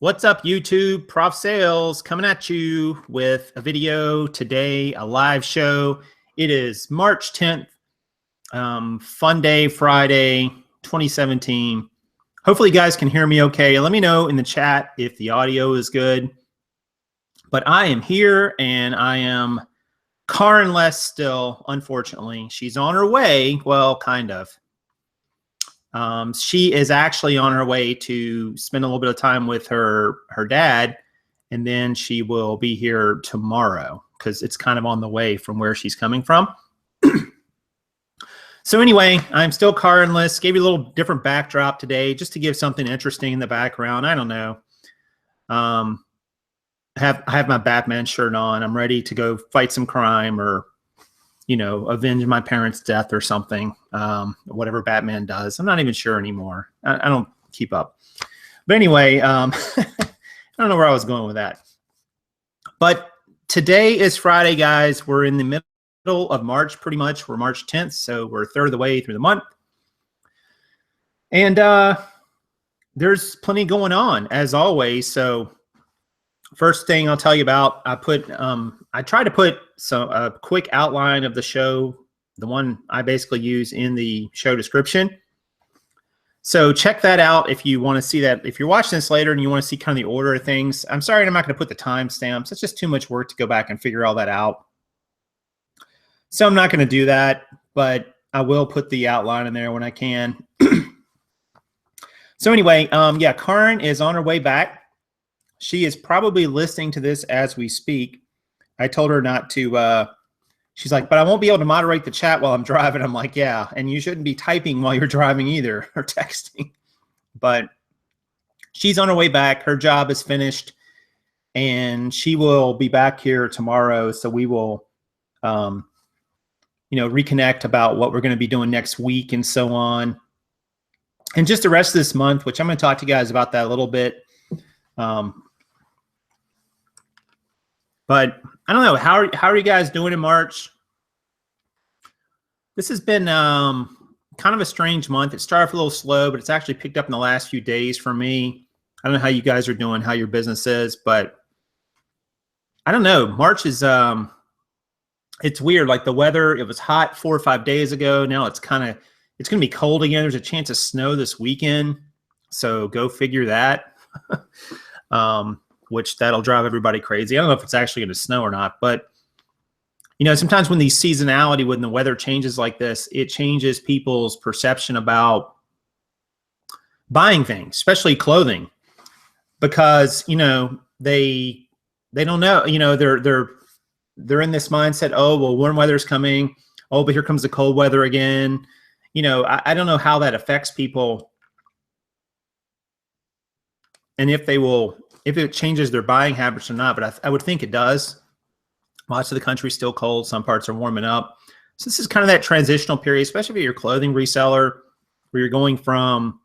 What's up, YouTube? Prof Sales coming at you with a video today, a live show. It is March 10th, fun day, Friday, 2017. Hopefully you guys can hear me okay. Let me know in the chat if the audio is good. But I am here and I am Karenless still, unfortunately. She's on her way, well, kind of. She is actually on her way to spend a little bit of time with her dad, and then she will be here tomorrow because it's kind of on the way from where she's coming from. So anyway, I'm still Karenless. Gave you a little different backdrop today just to give something interesting in the background. I don't know. I have my Batman shirt on. I'm ready to go fight some crime or, you know, avenge my parents' death or something, whatever Batman does. I'm not even sure anymore. I don't keep up. But anyway, I don't know where I was going with that. But today is Friday, guys. We're in the middle of March, pretty much. We're March 10th, so we're a third of the way through the month. And there's plenty going on, as always. So first thing I'll tell you about, I try to put a quick outline of the show, the one I basically use in the show description. So check that out if you want to see that. If you're watching this later and you want to see kind of the order of things, I'm sorry I'm not going to put the timestamps. It's just too much work to go back and figure all that out. So I'm not going to do that, but I will put the outline in there when I can. So anyway, yeah, Karen is on her way back. She is probably listening to this as we speak. I told her not to, she's like, but I won't be able to moderate the chat while I'm driving. I'm like, yeah, and you shouldn't be typing while you're driving either, or texting. But she's on her way back. Her job is finished, and she will be back here tomorrow. So we will, you know, reconnect about what we're going to be doing next week and so on. And just the rest of this month, which I'm going to talk to you guys about that a little bit. But I don't know, how are you guys doing in March? This has been kind of a strange month. It started off a little slow, but it's actually picked up in the last few days for me. I don't know how you guys are doing, how your business is, but I don't know. March is, it's weird. Like the weather, it was hot 4 or 5 days ago. Now it's going to be cold again. There's a chance of snow this weekend. So go figure that. Which that'll drive everybody crazy. I don't know if it's actually going to snow or not, but you know, sometimes when when the weather changes like this, it changes people's perception about buying things, especially clothing, because, you know, they don't know, you know, they're in this mindset. Oh, well, warm weather's coming. Oh, but here comes the cold weather again. You know, I don't know how that affects people. And if it changes their buying habits or not, but I would think it does. Lots of the country's still cold. Some parts are warming up. So this is kind of that transitional period, especially if you're a clothing reseller, where you're going from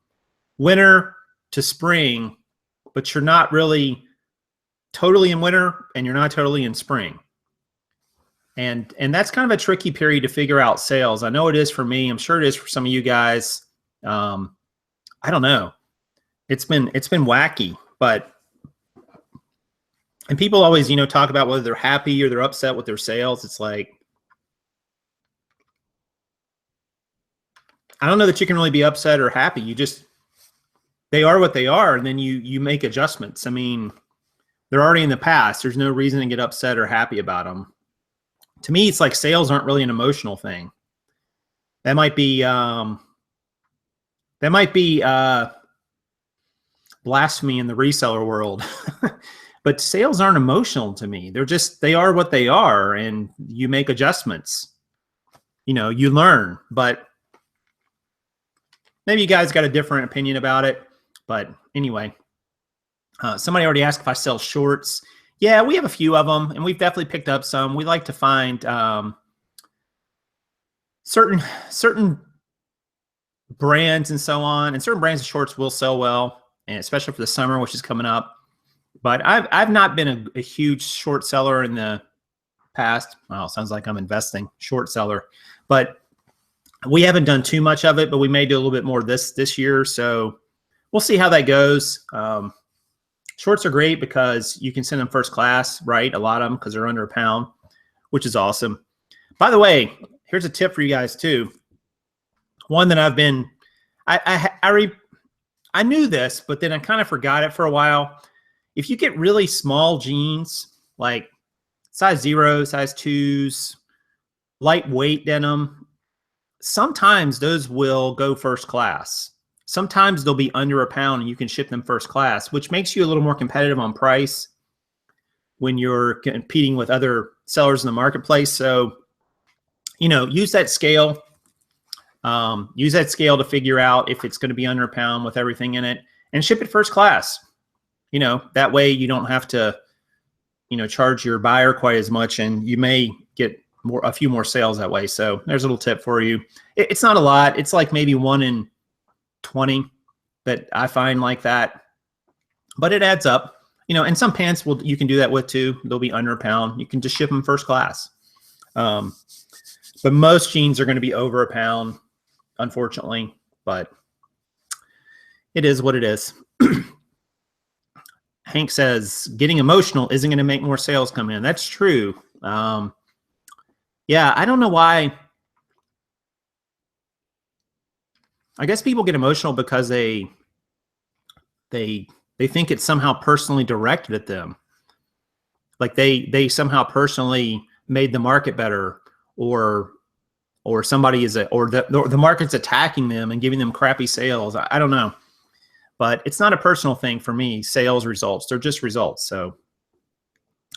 winter to spring, but you're not really totally in winter and you're not totally in spring. And that's kind of a tricky period to figure out sales. I know it is for me. I'm sure it is for some of you guys. I don't know. It's been wacky, but and people always, you know, talk about whether they're happy or they're upset with their sales. It's like, I don't know that you can really be upset or happy. They are what they are, and then you make adjustments. I mean, they're already in the past. There's no reason to get upset or happy about them. To me, it's like sales aren't really an emotional thing. That might be blasphemy in the reseller world. But sales aren't emotional to me. They are what they are, and you make adjustments. You know, you learn, but maybe you guys got a different opinion about it. But anyway, somebody already asked if I sell shorts. Yeah, we have a few of them, and we've definitely picked up some. We like to find certain brands and so on, and certain brands of shorts will sell well, and especially for the summer, which is coming up. But I've not been a huge short seller in the past. Well, it sounds like I'm investing short seller, but we haven't done too much of it. But we may do a little bit more this year, so we'll see how that goes. Shorts are great because you can send them first class, right? A lot of them because they're under £1, which is awesome. By the way, here's a tip for you guys too. One that I've been, I knew this, but then I kind of forgot it for a while. If you get really small jeans, like size 0, size 2s, lightweight denim, sometimes those will go first class. Sometimes they'll be under £1 and you can ship them first class, which makes you a little more competitive on price when you're competing with other sellers in the marketplace. So, you know, use that scale. Use that scale to figure out if it's going to be under £1 with everything in it, and ship it first class. You know, that way you don't have to, you know, charge your buyer quite as much, and you may get a few more sales that way. So there's a little tip for you. It's not a lot. It's like maybe 1 in 20 that I find like that, but it adds up, you know. And some pants you can do that with too. They'll be under £1. You can just ship them first class. But most jeans are going to be over £1, unfortunately, but it is what it is. Hank says, getting emotional isn't going to make more sales come in. That's true. Yeah, I don't know why. I guess people get emotional because they think it's somehow personally directed at them. Like they somehow personally made the market better, or somebody is the market's attacking them and giving them crappy sales. I don't know, but it's not a personal thing for me. Sales results, they're just results. So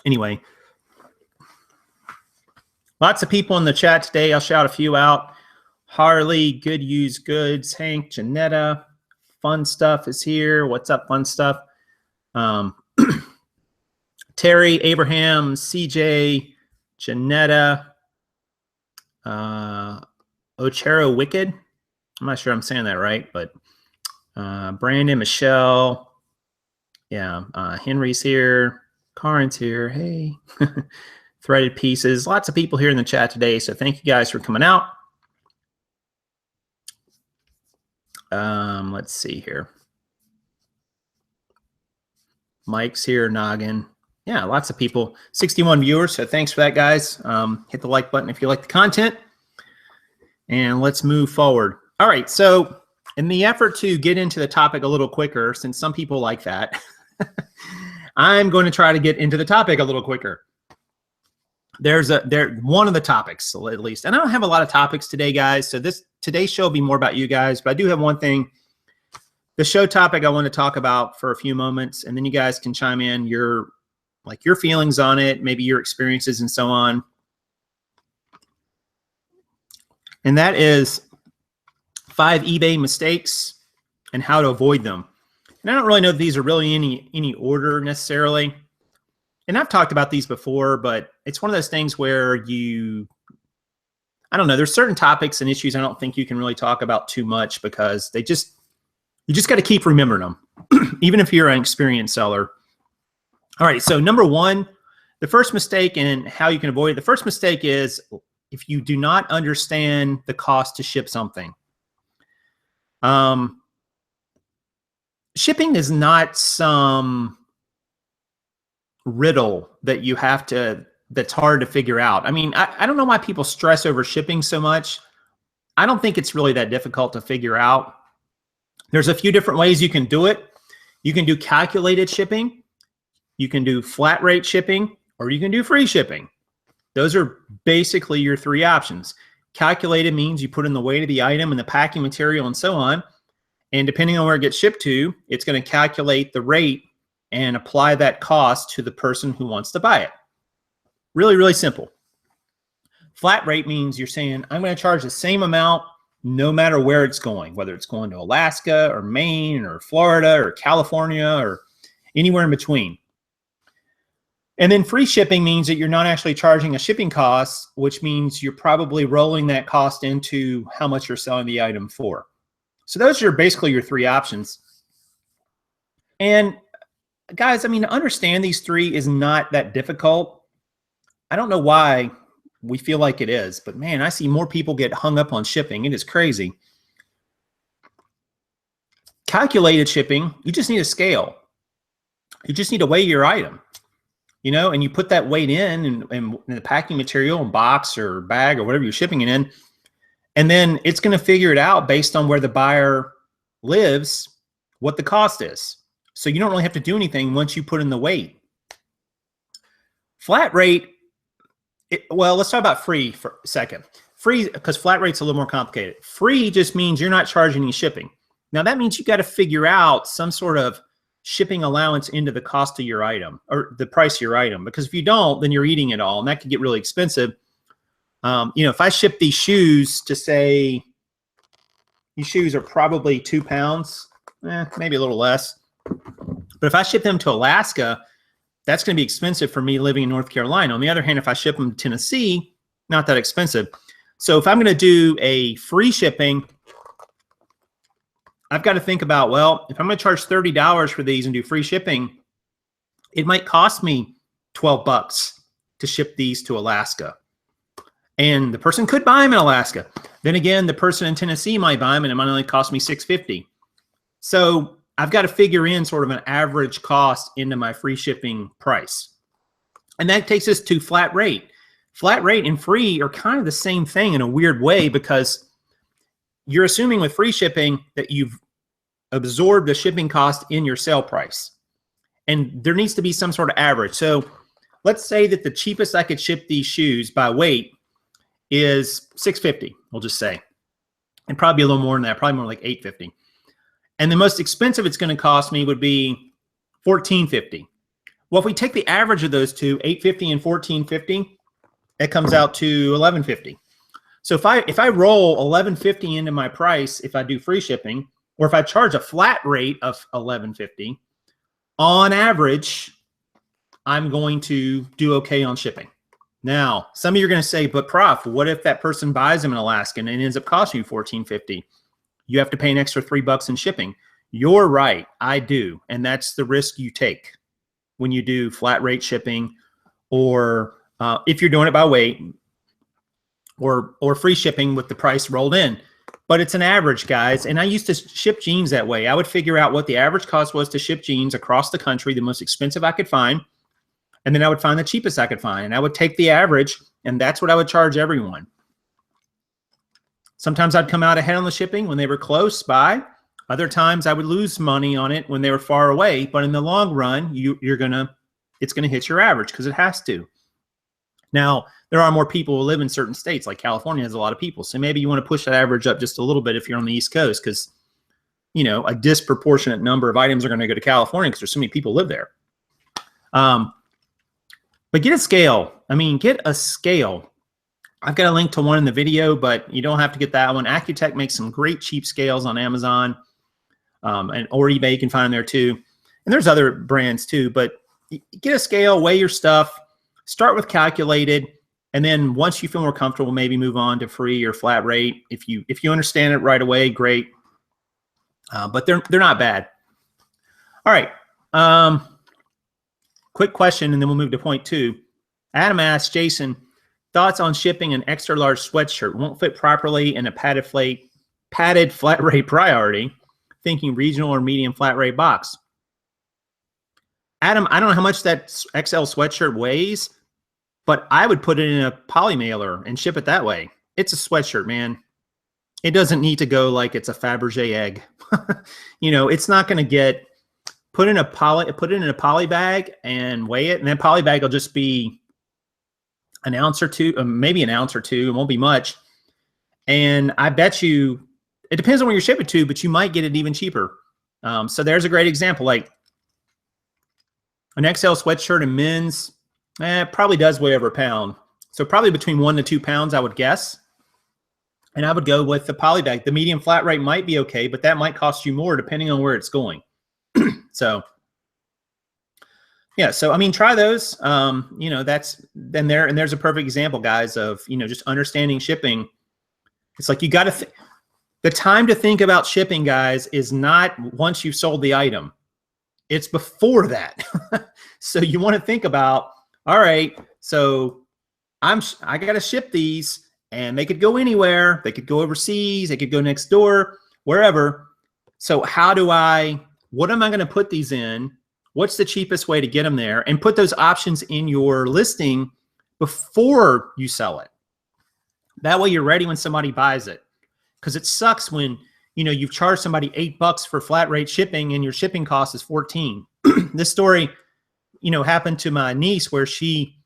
anyway, lots of people in the chat today. I'll shout a few out. Harley, Good Used Goods, Hank, Janetta, Fun Stuff is here. What's up, Fun Stuff? Terry, Abraham, CJ, Janetta, Ochero Wicked. I'm not sure I'm saying that right, but Brandon, Michelle, yeah, Henry's here, Karen's here. Hey, Threaded Pieces. Lots of people here in the chat today, so thank you guys for coming out. Let's see here. Mike's here, Noggin. Yeah, lots of people. 61 viewers, so thanks for that, guys. Hit the like button if you like the content. And let's move forward. All right, so in the effort to get into the topic a little quicker, since some people like that, I'm going to try to get into the topic a little quicker. There's one of the topics, at least. And I don't have a lot of topics today, guys. So today's show will be more about you guys, but I do have one thing. The show topic I want to talk about for a few moments, and then you guys can chime in your feelings on it, maybe your experiences and so on. And that is 5 eBay mistakes and how to avoid them. And I don't really know if these are really any order necessarily. And I've talked about these before, but it's one of those things where I don't know, there's certain topics and issues I don't think you can really talk about too much because you just got to keep remembering them, even if you're an experienced seller. All right, so number one, the first mistake and how you can avoid it. The first mistake is if you do not understand the cost to ship something. Shipping is not some riddle that that's hard to figure out. I mean, I don't know why people stress over shipping so much. I don't think it's really that difficult to figure out. There's a few different ways you can do it. You can do calculated shipping, you can do flat rate shipping, or you can do free shipping. Those are basically your 3 options. Calculated means you put in the weight of the item and the packing material and so on. And depending on where it gets shipped to, it's going to calculate the rate and apply that cost to the person who wants to buy it. Really, really simple. Flat rate means you're saying, I'm going to charge the same amount no matter where it's going, whether it's going to Alaska or Maine or Florida or California or anywhere in between. And then free shipping means that you're not actually charging a shipping cost, which means you're probably rolling that cost into how much you're selling the item for. So those are basically your 3 options. And guys, I mean, to understand these 3 is not that difficult. I don't know why we feel like it is, but man, I see more people get hung up on shipping. It is crazy. Calculated shipping, you just need a scale. You just need to weigh your item, you know, and you put that weight in the packing material and box or bag or whatever you're shipping it in. And then it's going to figure it out based on where the buyer lives, what the cost is. So you don't really have to do anything once you put in the weight. Flat rate, well, let's talk about free for a second. Free, because flat rate's a little more complicated. Free just means you're not charging any shipping. Now that means you got to figure out some sort of shipping allowance into the cost of your item or the price of your item, because if you don't, then you're eating it all, and that could get really expensive. You know, if I ship these shoes to say, these shoes are probably 2 pounds, maybe a little less. But if I ship them to Alaska, that's going to be expensive for me living in North Carolina. On the other hand, if I ship them to Tennessee, not that expensive. So if I'm going to do a free shipping, I've got to think about, well, if I'm going to charge $30 for these and do free shipping, it might cost me $12 to ship these to Alaska. And the person could buy them in Alaska. Then again, the person in Tennessee might buy them and it might only cost me $6.50. So I've got to figure in sort of an average cost into my free shipping price. And that takes us to flat rate. Flat rate and free are kind of the same thing in a weird way, because you're assuming with free shipping that you've absorbed the shipping cost in your sale price. And there needs to be some sort of average. So let's say that the cheapest I could ship these shoes by weight is $6.50, we'll just say. And probably a little more than that, probably more like $8.50. And the most expensive it's going to cost me would be $14.50. Well, if we take the average of those two, $8.50 and $14.50, it comes out to $11.50. So if I roll $11.50 into my price, if I do free shipping, or if I charge a flat rate of $11.50, on average, I'm going to do okay on shipping. Now, some of you are going to say, but Prof, what if that person buys them in Alaska and it ends up costing you $14.50? You have to pay an extra $3 in shipping. You're right, I do. And that's the risk you take when you do flat rate shipping, or if you're doing it by weight, or free shipping with the price rolled in. But it's an average, guys. And I used to ship jeans that way. I would figure out what the average cost was to ship jeans across the country, the most expensive I could find. And then I would find the cheapest I could find. And I would take the average, and that's what I would charge everyone. Sometimes I'd come out ahead on the shipping when they were close by. Other times I would lose money on it when they were far away. But in the long run, it's gonna hit your average, because it has to. Now, there are more people who live in certain states, like California has a lot of people. So maybe you want to push that average up just a little bit if you're on the East Coast, because, you know, a disproportionate number of items are going to go to California because there's so many people live there. But get a scale. I mean, get a scale. I've got a link to one in the video, but you don't have to get that one. Accutec makes some great cheap scales on Amazon, or eBay. You can find them there too. And there's other brands too, but get a scale, weigh your stuff, start with calculated. And then once you feel more comfortable, maybe move on to free or flat rate. If you understand it right away, great. But they're not bad. All right. Quick question, and then we'll move to point 2. Adam asks, Jason, thoughts on shipping an extra large sweatshirt won't fit properly in a padded flat rate priority, thinking regional or medium flat rate box. Adam, I don't know how much that XL sweatshirt weighs, but I would put it in a poly mailer and ship it that way. It's a sweatshirt, man. It doesn't need to go like it's a Fabergé egg. You know, it's not going to get put in a poly bag and weigh it, and that poly bag will just be an ounce or two, maybe an ounce or two. It won't be much. And I bet you, it depends on where you're shipping to, but you might get it even cheaper. So there's a great example. Like an XL sweatshirt in men's, probably does weigh over a pound. So probably between 1 to 2 pounds, I would guess. And I would go with the poly bag. The medium flat rate might be okay, but that might cost you more depending on where it's going. So yeah, so I mean, try those. You know, there's a perfect example, guys, of, you know, just understanding shipping. It's like you got to the time to think about shipping, guys, is not once you've sold the item. It's before that. So you want to think about, all right, so I got to ship these, and they could go anywhere. They could go overseas. They could go next door, wherever. So what am I going to put these in? What's the cheapest way to get them there? And put those options in your listing before you sell it. That way you're ready when somebody buys it. Because it sucks when, you know, you've charged somebody $8 for flat rate shipping and your shipping cost is 14. This story, you know, happened to my niece where she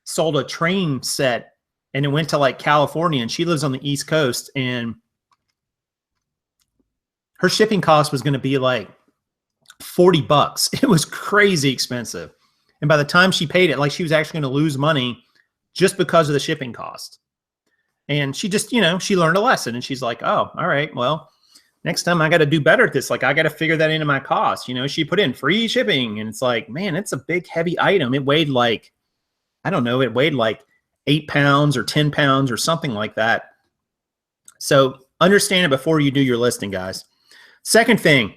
sold a train set and it went to like California, and she lives on the East Coast, and her shipping cost was going to be like $40. It was crazy expensive. And by the time she paid it, like she was actually going to lose money just because of the shipping cost. And she just, you know, she learned a lesson, and she's like, oh, all right, well, next time I got to do better at this. Like I got to figure that into my cost. You know, she put in free shipping, and it's like, man, it's a big, heavy item. It weighed like, I don't know, it weighed like 8 pounds or 10 pounds or something like that. So understand it before you do your listing, guys. Second thing,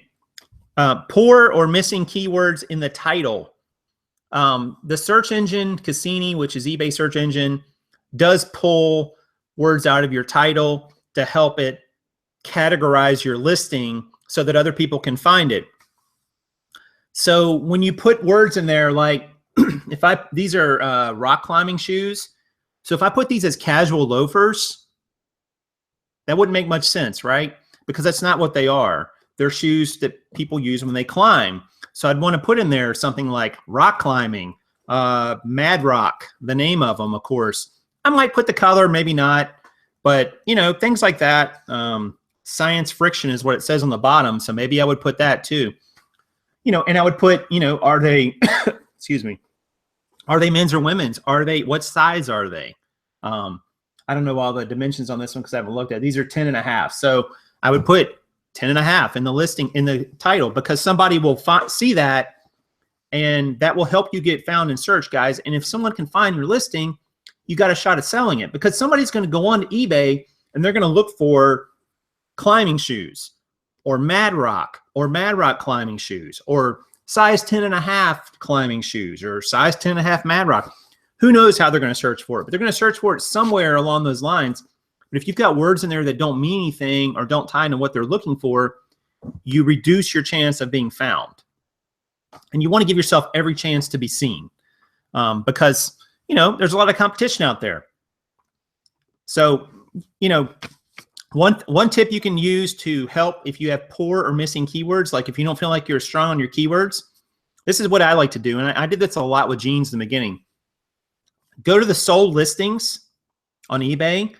poor or missing keywords in the title. The search engine, Cassini, which is eBay search engine, does pull words out of your title to help it categorize your listing so that other people can find it. So when you put words in there, like these are rock climbing shoes. So if I put these as casual loafers, that wouldn't make much sense, right? Because that's not what they are. They're shoes that people use when they climb. So I'd want to put in there something like rock climbing, Mad Rock, the name of them, of course. I might put the color, maybe not, but you know, things like that. Science friction is what it says on the bottom. So maybe I would put that too. You know, and I would put, you know, are they, excuse me, are they men's or women's? Are they, what size are they? I don't know all the dimensions on this one because I haven't looked at it. These are 10.5. So I would put 10.5 in the listing, in the title, because somebody will see that, and that will help you get found in search, guys. And if someone can find your listing, you got a shot at selling it, because somebody's going to go on to eBay and they're going to look for climbing shoes or Mad Rock climbing shoes or size 10.5 climbing shoes or size 10.5 Mad Rock. Who knows how they're going to search for it, but they're going to search for it somewhere along those lines. But if you've got words in there that don't mean anything or don't tie into what they're looking for, you reduce your chance of being found. And you want to give yourself every chance to be seen, because, you know, there's a lot of competition out there. So, you know, one tip you can use to help if you have poor or missing keywords, like if you don't feel like you're strong on your keywords, this is what I like to do. And I did this a lot with jeans in the beginning. Go to the sold listings on eBay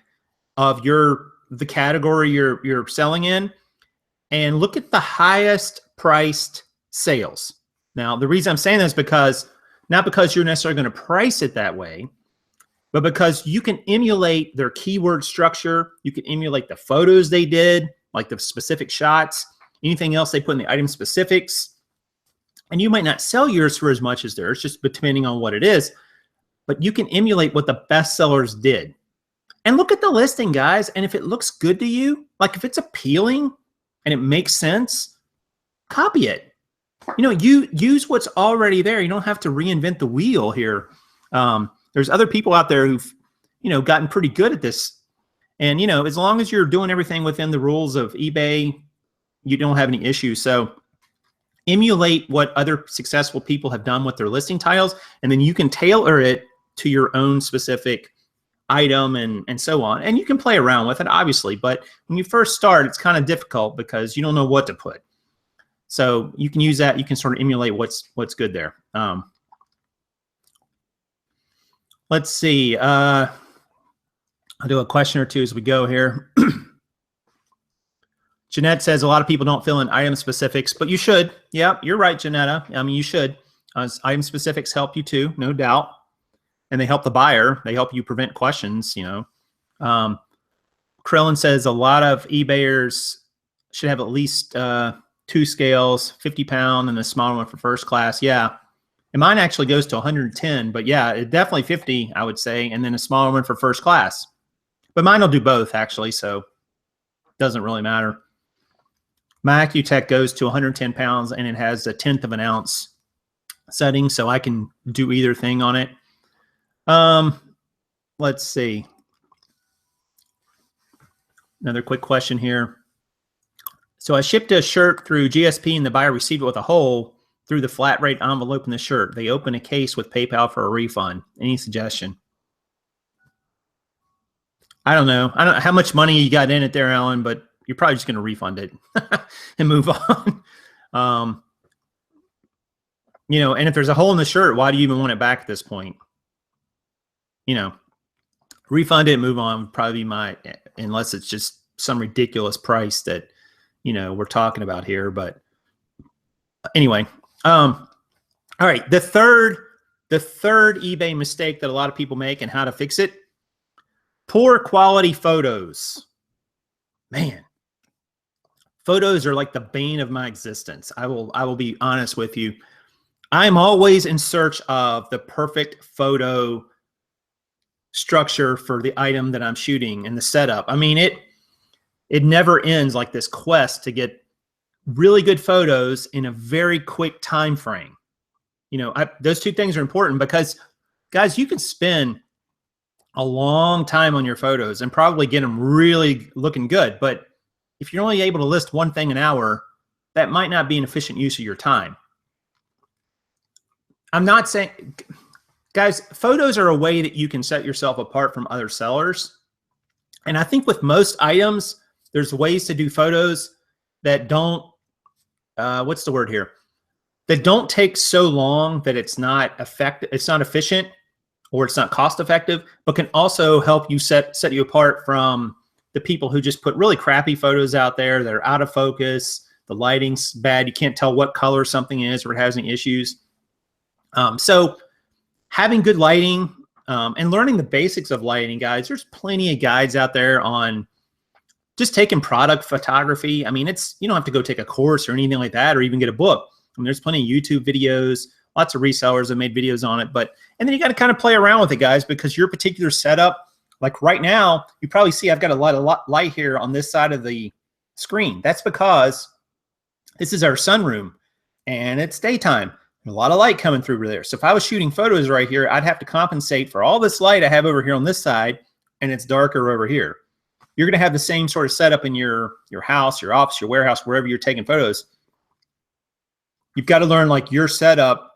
of the category you're selling in, and look at the highest priced sales. Now, the reason I'm saying this is because, not because you're necessarily going to price it that way, but because you can emulate their keyword structure. You can emulate the photos they did, like the specific shots, anything else they put in the item specifics. And you might not sell yours for as much as theirs, just depending on what it is, but you can emulate what the best sellers did. And look at the listing, guys. And if it looks good to you, like if it's appealing and it makes sense, copy it. You know, you use what's already there. You don't have to reinvent the wheel here. There's other people out there who've, you know, gotten pretty good at this. And, you know, as long as you're doing everything within the rules of eBay, you don't have any issues. So emulate what other successful people have done with their listing titles, and then you can tailor it to your own specific item and so on. And you can play around with it, obviously, but when you first start, it's kind of difficult because you don't know what to put. So you can use that. You can sort of emulate what's good there. Let's see. I'll do a question or two as we go here. Jeanette says a lot of people don't fill in item specifics, but you should. Yeah, you're right, Janetta. I mean, you should. Item specifics help you too, no doubt. And they help the buyer. They help you prevent questions, you know. Krillin says a lot of eBayers should have at least 2 scales, 50-pound and the smaller one for first class. Yeah. And mine actually goes to 110, but yeah, it definitely 50, I would say, and then a smaller one for first class. But mine will do both, actually, so it doesn't really matter. My Accutec goes to 110 pounds, and it has a 1/10 of an ounce setting, so I can do either thing on it. Let's see. Another quick question here. So I shipped a shirt through GSP, and the buyer received it with a hole. through the flat rate envelope in the shirt. They open a case with PayPal for a refund. Any suggestion? I don't know. I don't know how much money you got in it there, Alan, but you're probably just going to refund it and move on. You know, and if there's a hole in the shirt, why do you even want it back at this point? You know, refund it, move on. Probably unless it's just some ridiculous price that, you know, we're talking about here. But anyway, all right. The third eBay mistake that a lot of people make and how to fix it: poor quality photos. Man, photos are like the bane of my existence. I will be honest with you. I'm always in search of the perfect photo structure for the item that I'm shooting and the setup. I mean, it never ends, like this quest to get really good photos in a very quick time frame. You know, those two things are important because, guys, you can spend a long time on your photos and probably get them really looking good. But if you're only able to list one thing an hour, that might not be an efficient use of your time. I'm not saying, guys, photos are a way that you can set yourself apart from other sellers. And I think with most items, there's ways to do photos that don't, what's the word here? That don't take so long that it's not effective, it's not efficient, or it's not cost effective, but can also help you set you apart from the people who just put really crappy photos out there that are out of focus. The lighting's bad. You can't tell what color something is, or it has any issues. So having good lighting and learning the basics of lighting, guys, there's plenty of guides out there on just taking product photography. I mean, you don't have to go take a course or anything like that, or even get a book. I mean, there's plenty of YouTube videos, lots of resellers have made videos on it, and then you got to kind of play around with it, guys, because your particular setup, like right now, you probably see I've got a lot of light here on this side of the screen. That's because this is our sunroom and it's daytime. A lot of light coming through there. So if I was shooting photos right here, I'd have to compensate for all this light I have over here on this side, and it's darker over here. You're going to have the same sort of setup in your house, your office, your warehouse, wherever you're taking photos. You've got to learn like your setup,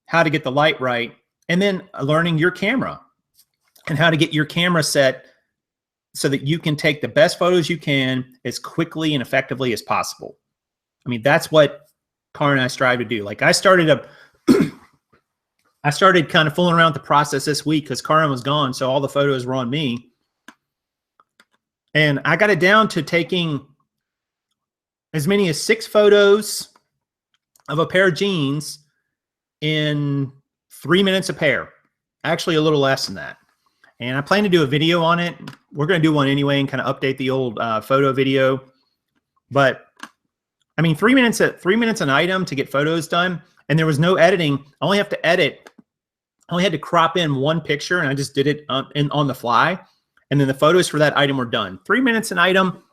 how to get the light right, and then learning your camera and how to get your camera set so that you can take the best photos you can as quickly and effectively as possible. I mean, that's what Cara and I strive to do. Like I started kind of fooling around with the process this week because Cara was gone, so all the photos were on me. And I got it down to taking as many as 6 photos of a pair of jeans in 3 minutes a pair. Actually, a little less than that. And I plan to do a video on it. We're going to do one anyway and kind of update the old photo video. But I mean, 3 minutes an item to get photos done, and there was no editing. I only have to edit. I only had to crop in one picture, and I just did it on the fly. And then the photos for that item were done. 3 minutes an item,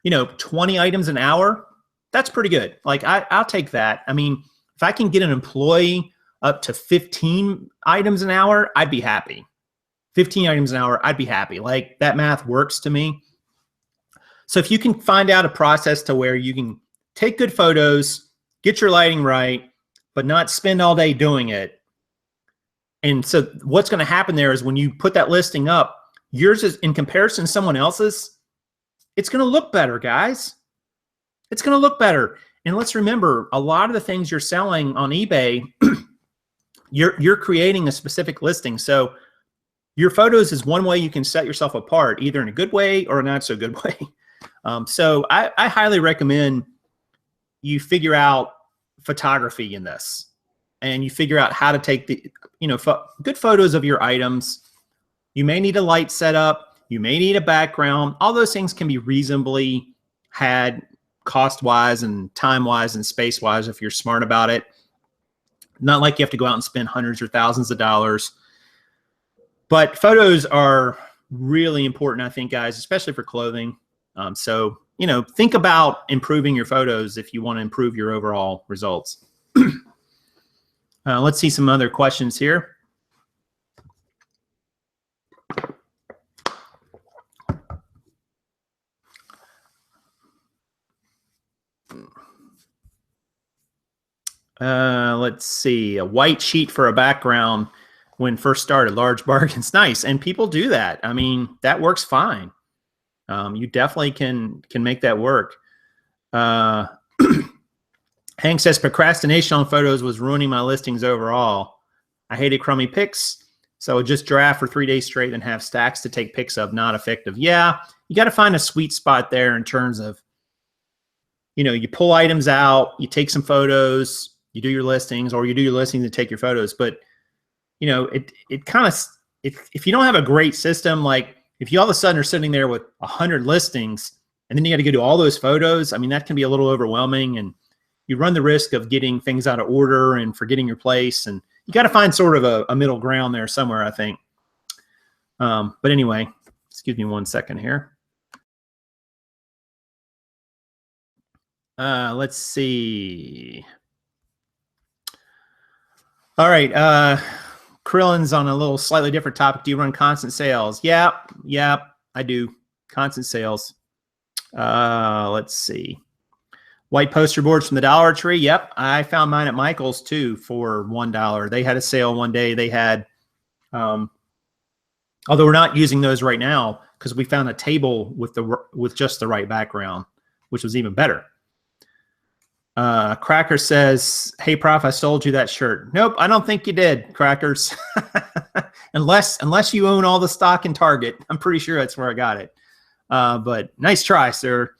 you know, 20 items an hour. That's pretty good. Like I'll take that. I mean, if I can get an employee up to 15 items an hour, I'd be happy. 15 items an hour, I'd be happy. Like that math works to me. So if you can find out a process to where you can take good photos, get your lighting right, but not spend all day doing it. And so what's going to happen there is when you put that listing up, yours is in comparison to someone else's, it's going to look better, guys. It's going to look better. And let's remember, a lot of the things you're selling on eBay, you're creating a specific listing. So your photos is one way you can set yourself apart, either in a good way or a not so good way. So I highly recommend you figure out photography in this, and you figure out how to take the, good photos of your items. You may need a light setup. You may need a background. All those things can be reasonably had cost-wise and time-wise and space-wise if you're smart about it. Not like you have to go out and spend hundreds or thousands of dollars. But photos are really important, I think, guys, especially for clothing. So, think about improving your photos if you want to improve your overall results. Let's see some other questions here. Let's see, a white sheet for a background when first started, large bargains. Nice. And people do that. I mean, that works fine. You definitely can make that work. Hank says procrastination on photos was ruining my listings overall. I hated crummy pics, so I would just draft for 3 days straight and have stacks to take pics of. Not effective. Yeah, you got to find a sweet spot there in terms of, you know, you pull items out, you take some photos, you do your listings, or you do your listings and take your photos. But, you know, it kind of, if you don't have a great system, like if you all of a sudden are sitting there with 100 listings and then you got to go do all those photos, I mean, that can be a little overwhelming, and you run the risk of getting things out of order and forgetting your place. And you got to find sort of a middle ground there somewhere, I think. But anyway, excuse me 1 second here. Let's see. All right. Krillin's on a little slightly different topic. Do you run constant sales? Yeah, I do. Constant sales. Let's see. White poster boards from the Dollar Tree. Yep, I found mine at Michael's too for $1. They had a sale one day. They had, although we're not using those right now because we found a table with just the right background, which was even better. Cracker says, "Hey Prof, I sold you that shirt." Nope, I don't think you did, Crackers. unless you own all the stock in Target. I'm pretty sure that's where I got it. But nice try, sir.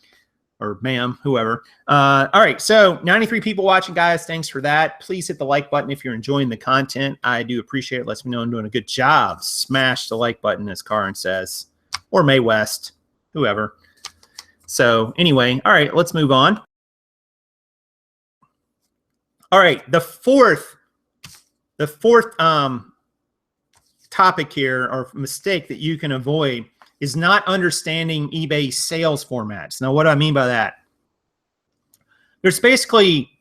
Or ma'am, whoever. All right, so 93 people watching, guys. Thanks for that. Please hit the like button if you're enjoying the content. I do appreciate it. Lets me know I'm doing a good job. Smash the like button, as Karin says. Or Mae West, whoever. So anyway, all right, let's move on. All right, the fourth topic here, or mistake that you can avoid, is not understanding eBay sales formats. Now, what do I mean by that? There's basically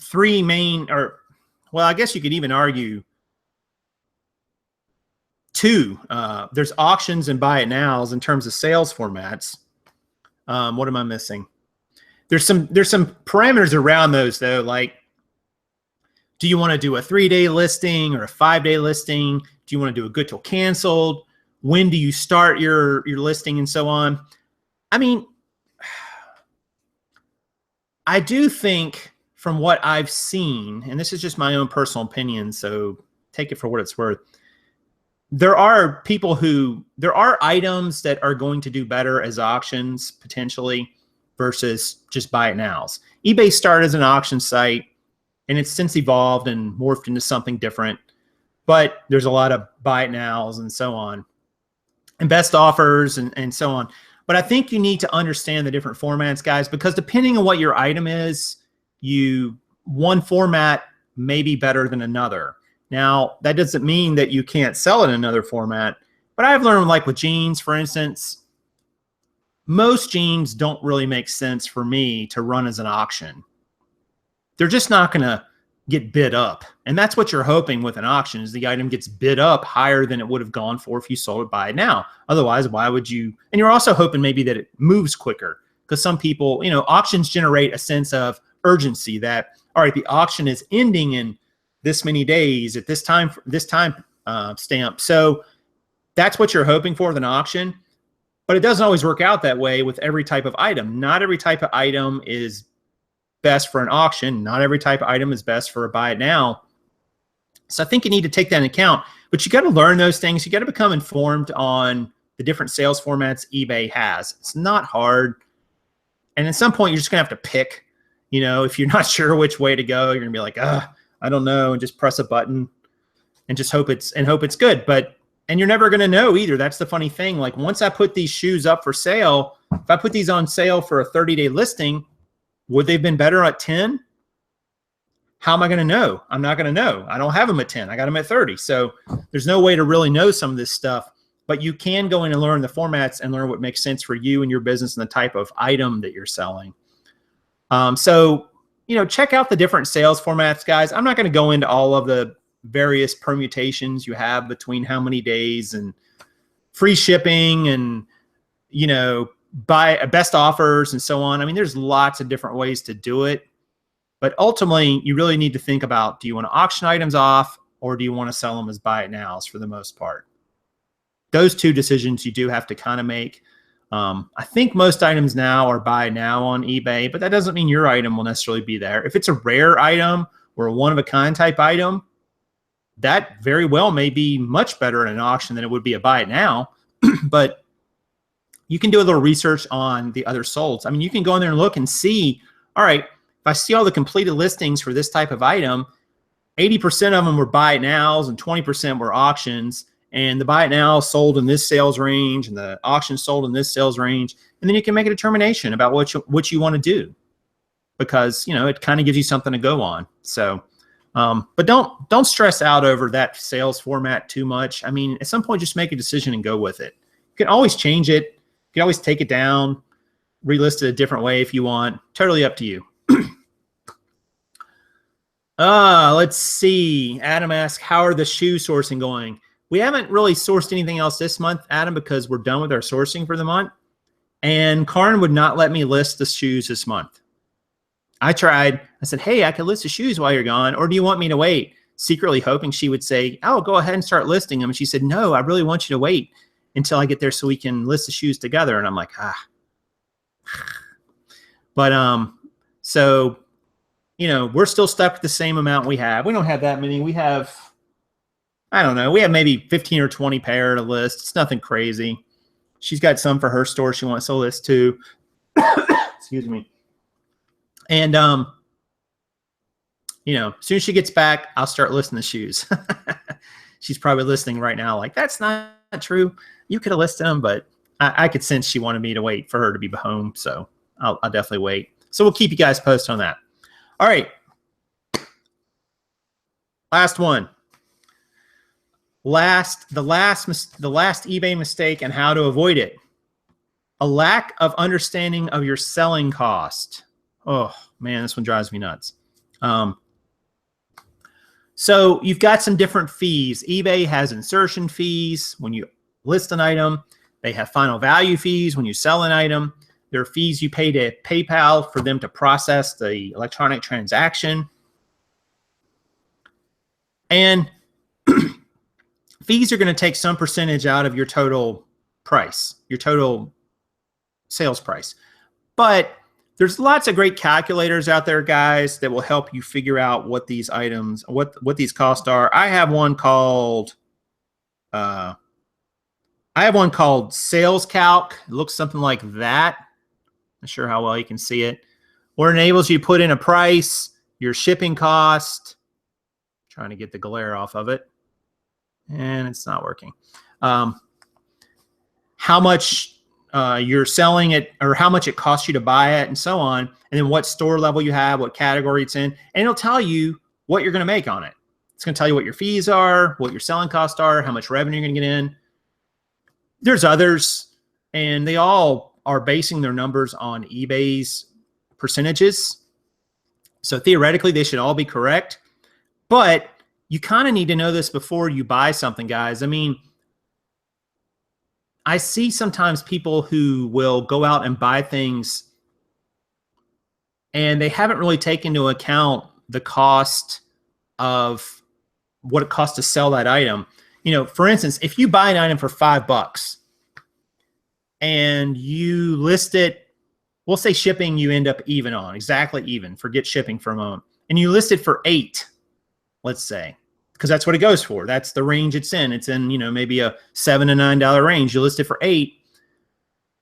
three main, or, well, I guess you could even argue two. There's auctions and buy it nows in terms of sales formats. What am I missing? There's some parameters around those, though, like, do you want to do a 3-day listing or a 5-day listing? Do you want to do a good till canceled? When do you start your listing and so on? I mean, I do think from what I've seen, and this is just my own personal opinion, so take it for what it's worth. There are items that are going to do better as auctions potentially versus just buy it nows. eBay started as an auction site and it's since evolved and morphed into something different, but there's a lot of buy it nows and so on, and best offers and so on. But I think you need to understand the different formats, guys, because depending on what your item is, one format may be better than another. Now, that doesn't mean that you can't sell it in another format, but I've learned, like with jeans, for instance, most jeans don't really make sense for me to run as an auction. They're just not going to get bid up. And that's what you're hoping with an auction, is the item gets bid up higher than it would have gone for if you sold it by now. Otherwise, why would you? And you're also hoping maybe that it moves quicker, because some people, you know, auctions generate a sense of urgency that, all right, the auction is ending in this many days at this time stamp. So that's what you're hoping for with an auction. But it doesn't always work out that way with every type of item. Not every type of item is best for an auction. Not every type of item is best for a buy it now. So I think you need to take that into account. But you got to learn those things. You got to become informed on the different sales formats eBay has. It's not hard. And at some point, you're just going to have to pick. You know, if you're not sure which way to go, you're going to be like, I don't know, and just press a button and just hope it's good. And you're never going to know either. That's the funny thing. Like, once I put these shoes up for sale, if I put these on sale for a 30-day listing, would they've been better at 10? How am I going to know? I'm not going to know. I don't have them at 10. I got them at 30. So there's no way to really know some of this stuff. But you can go in and learn the formats and learn what makes sense for you and your business and the type of item that you're selling. So, you know, check out the different sales formats, guys. I'm not going to go into all of the various permutations you have between how many days and free shipping and, you know, buy best offers and so on. I mean, there's lots of different ways to do it. But ultimately, you really need to think about, do you want to auction items off or do you want to sell them as buy it nows for the most part? Those two decisions you do have to kind of make. I think most items now are buy now on eBay, but that doesn't mean your item will necessarily be there. If it's a rare item or a one-of-a-kind type item, that very well may be much better in an auction than it would be a buy it now. But you can do a little research on the other solds. I mean, you can go in there and look and see, all right, if I see all the completed listings for this type of item, 80% of them were buy it nows and 20% were auctions. And the buy it now sold in this sales range and the auction sold in this sales range. And then you can make a determination about what you want to do, because, you know, it kind of gives you something to go on. So, but don't stress out over that sales format too much. I mean, at some point, just make a decision and go with it. You can always change it. You can always take it down, relist it a different way if you want. Totally up to you. Let's see. Adam asks, how are the shoe sourcing going? We haven't really sourced anything else this month, Adam, because we're done with our sourcing for the month. And Karin would not let me list the shoes this month. I tried. I said, hey, I could list the shoes while you're gone, or do you want me to wait? Secretly hoping she would say, oh, go ahead and start listing them. And she said, no, I really want you to wait until I get there so we can list the shoes together. And I'm like, But so, you know, we're still stuck with the same amount we have. We don't have that many. We have, I don't know, we have maybe 15 or 20 pair to list. It's nothing crazy. She's got some for her store she wants to list too. Excuse me. And, you know, as soon as she gets back, I'll start listing the shoes. She's probably listening right now like, that's not true. You could have listed them, but I could sense she wanted me to wait for her to be home. So I'll definitely wait. So we'll keep you guys posted on that. All right. Last one. The last eBay mistake and how to avoid it. A lack of understanding of your selling cost. Oh man, this one drives me nuts. So you've got some different fees. eBay has insertion fees when you list an item. They have final value fees when you sell an item. There are fees you pay to PayPal for them to process the electronic transaction. And fees are going to take some percentage out of your total price, your total sales price. But there's lots of great calculators out there, guys, that will help you figure out what these items, what these costs are. I have one called Sales Calc. It looks something like that. Not sure how well you can see it. Or enables you to put in a price, your shipping cost. Trying to get the glare off of it, and it's not working. How much you're selling it, or how much it costs you to buy it, and so on, and then what store level you have, what category it's in, and it'll tell you what you're going to make on it. It's going to tell you what your fees are, what your selling costs are, how much revenue you're going to get in. There's others, and they all are basing their numbers on eBay's percentages. So theoretically, they should all be correct, but you kind of need to know this before you buy something, guys. I mean, I see sometimes people who will go out and buy things and they haven't really taken into account the cost of what it costs to sell that item. You know, for instance, if you buy an item for $5 and you list it, we'll say shipping you end up even on, exactly even, forget shipping for a moment, and you list it for $8, let's say, because that's what it goes for. That's the range it's in. It's in, you know, maybe a $7 to $9 range. You list it for $8.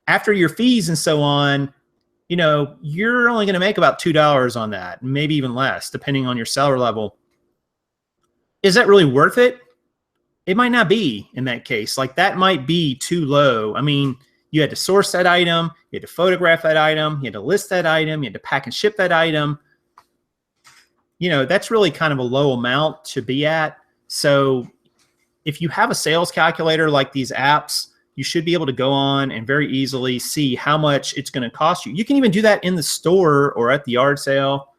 After your fees and so on, you know, you're only going to make about $2 on that, maybe even less, depending on your seller level. Is that really worth it? It might not be in that case. Like, that might be too low. I mean, you had to source that item, you had to photograph that item, you had to list that item, you had to pack and ship that item. You know, that's really kind of a low amount to be at. So if you have a sales calculator like these apps, you should be able to go on and very easily see how much it's going to cost you. You can even do that in the store or at the yard sale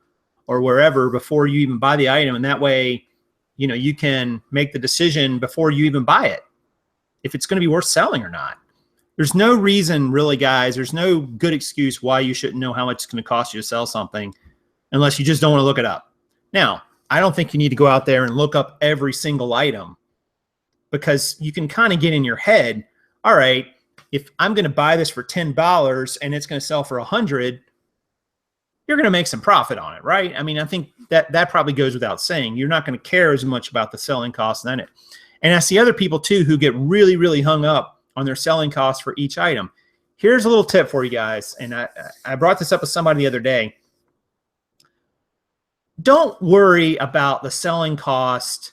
or wherever before you even buy the item. And that way, you know, you can make the decision before you even buy it, if it's going to be worth selling or not. There's no reason really, guys, there's no good excuse why you shouldn't know how much it's going to cost you to sell something. unless you just don't want to look it up. Now, I don't think you need to go out there and look up every single item, because you can kind of get in your head, all right, if I'm going to buy this for $10 and it's going to sell for $100, you're going to make some profit on it, right? I mean, I think that probably goes without saying. You're not going to care as much about the selling cost than it. And I see other people too who get really, really hung up on their selling costs for each item. Here's a little tip for you guys. And I brought this up with somebody the other day. Don't worry about the selling cost.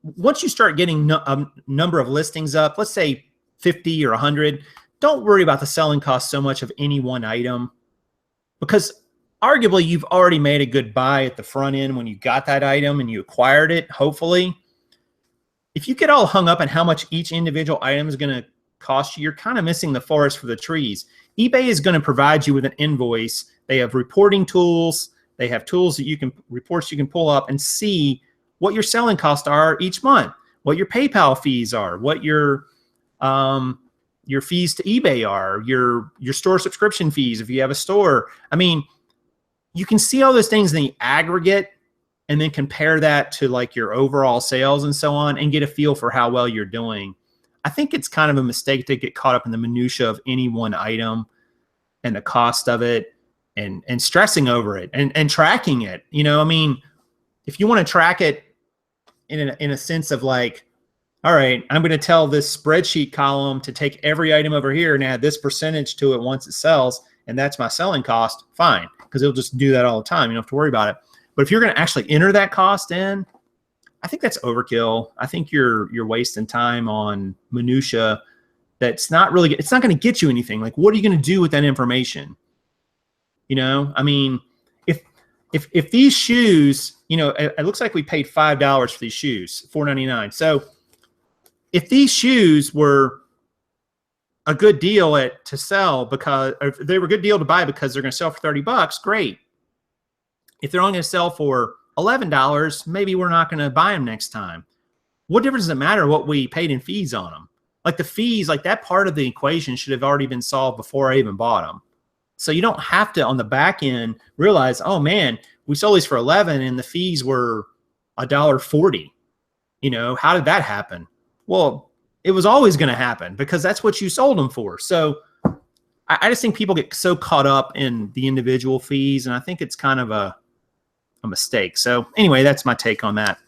Once you start getting a number of listings up, let's say 50 or 100, don't worry about the selling cost so much of any one item, because arguably you've already made a good buy at the front end when you got that item and you acquired it, hopefully. If you get all hung up on how much each individual item is going to cost you, you're kind of missing the forest for the trees. eBay is going to provide you with an invoice. They have reporting tools. They have tools that reports you can pull up and see what your selling costs are each month, what your PayPal fees are, what your fees to eBay are, your store subscription fees if you have a store. I mean, you can see all those things in the aggregate and then compare that to like your overall sales and so on and get a feel for how well you're doing. I think it's kind of a mistake to get caught up in the minutia of any one item and the cost of it and stressing over it and tracking it. You know, I mean, if you want to track it in a sense of like, all right, I'm going to tell this spreadsheet column to take every item over here and add this percentage to it once it sells, and that's my selling cost, fine, because it'll just do that all the time. You don't have to worry about it. But if you're going to actually enter that cost in, I think that's overkill. I think you're wasting time on minutia that's not really, it's not going to get you anything. Like, what are you going to do with that information? You know, I mean, if these shoes, you know, it looks like we paid $5 for these shoes, $4.99. So if these shoes were a good deal to sell because, or if they were a good deal to buy because they're going to sell for $30, great. If they're only going to sell for $11, maybe we're not going to buy them next time. What difference does it matter what we paid in fees on them? Like the fees, like that part of the equation should have already been solved before I even bought them. So you don't have to, on the back end, realize, oh man, we sold these for $11 and the fees were $1.40. You know, how did that happen? Well, it was always going to happen because that's what you sold them for. So I just think people get so caught up in the individual fees, and I think it's kind of a mistake. So anyway, that's my take on that.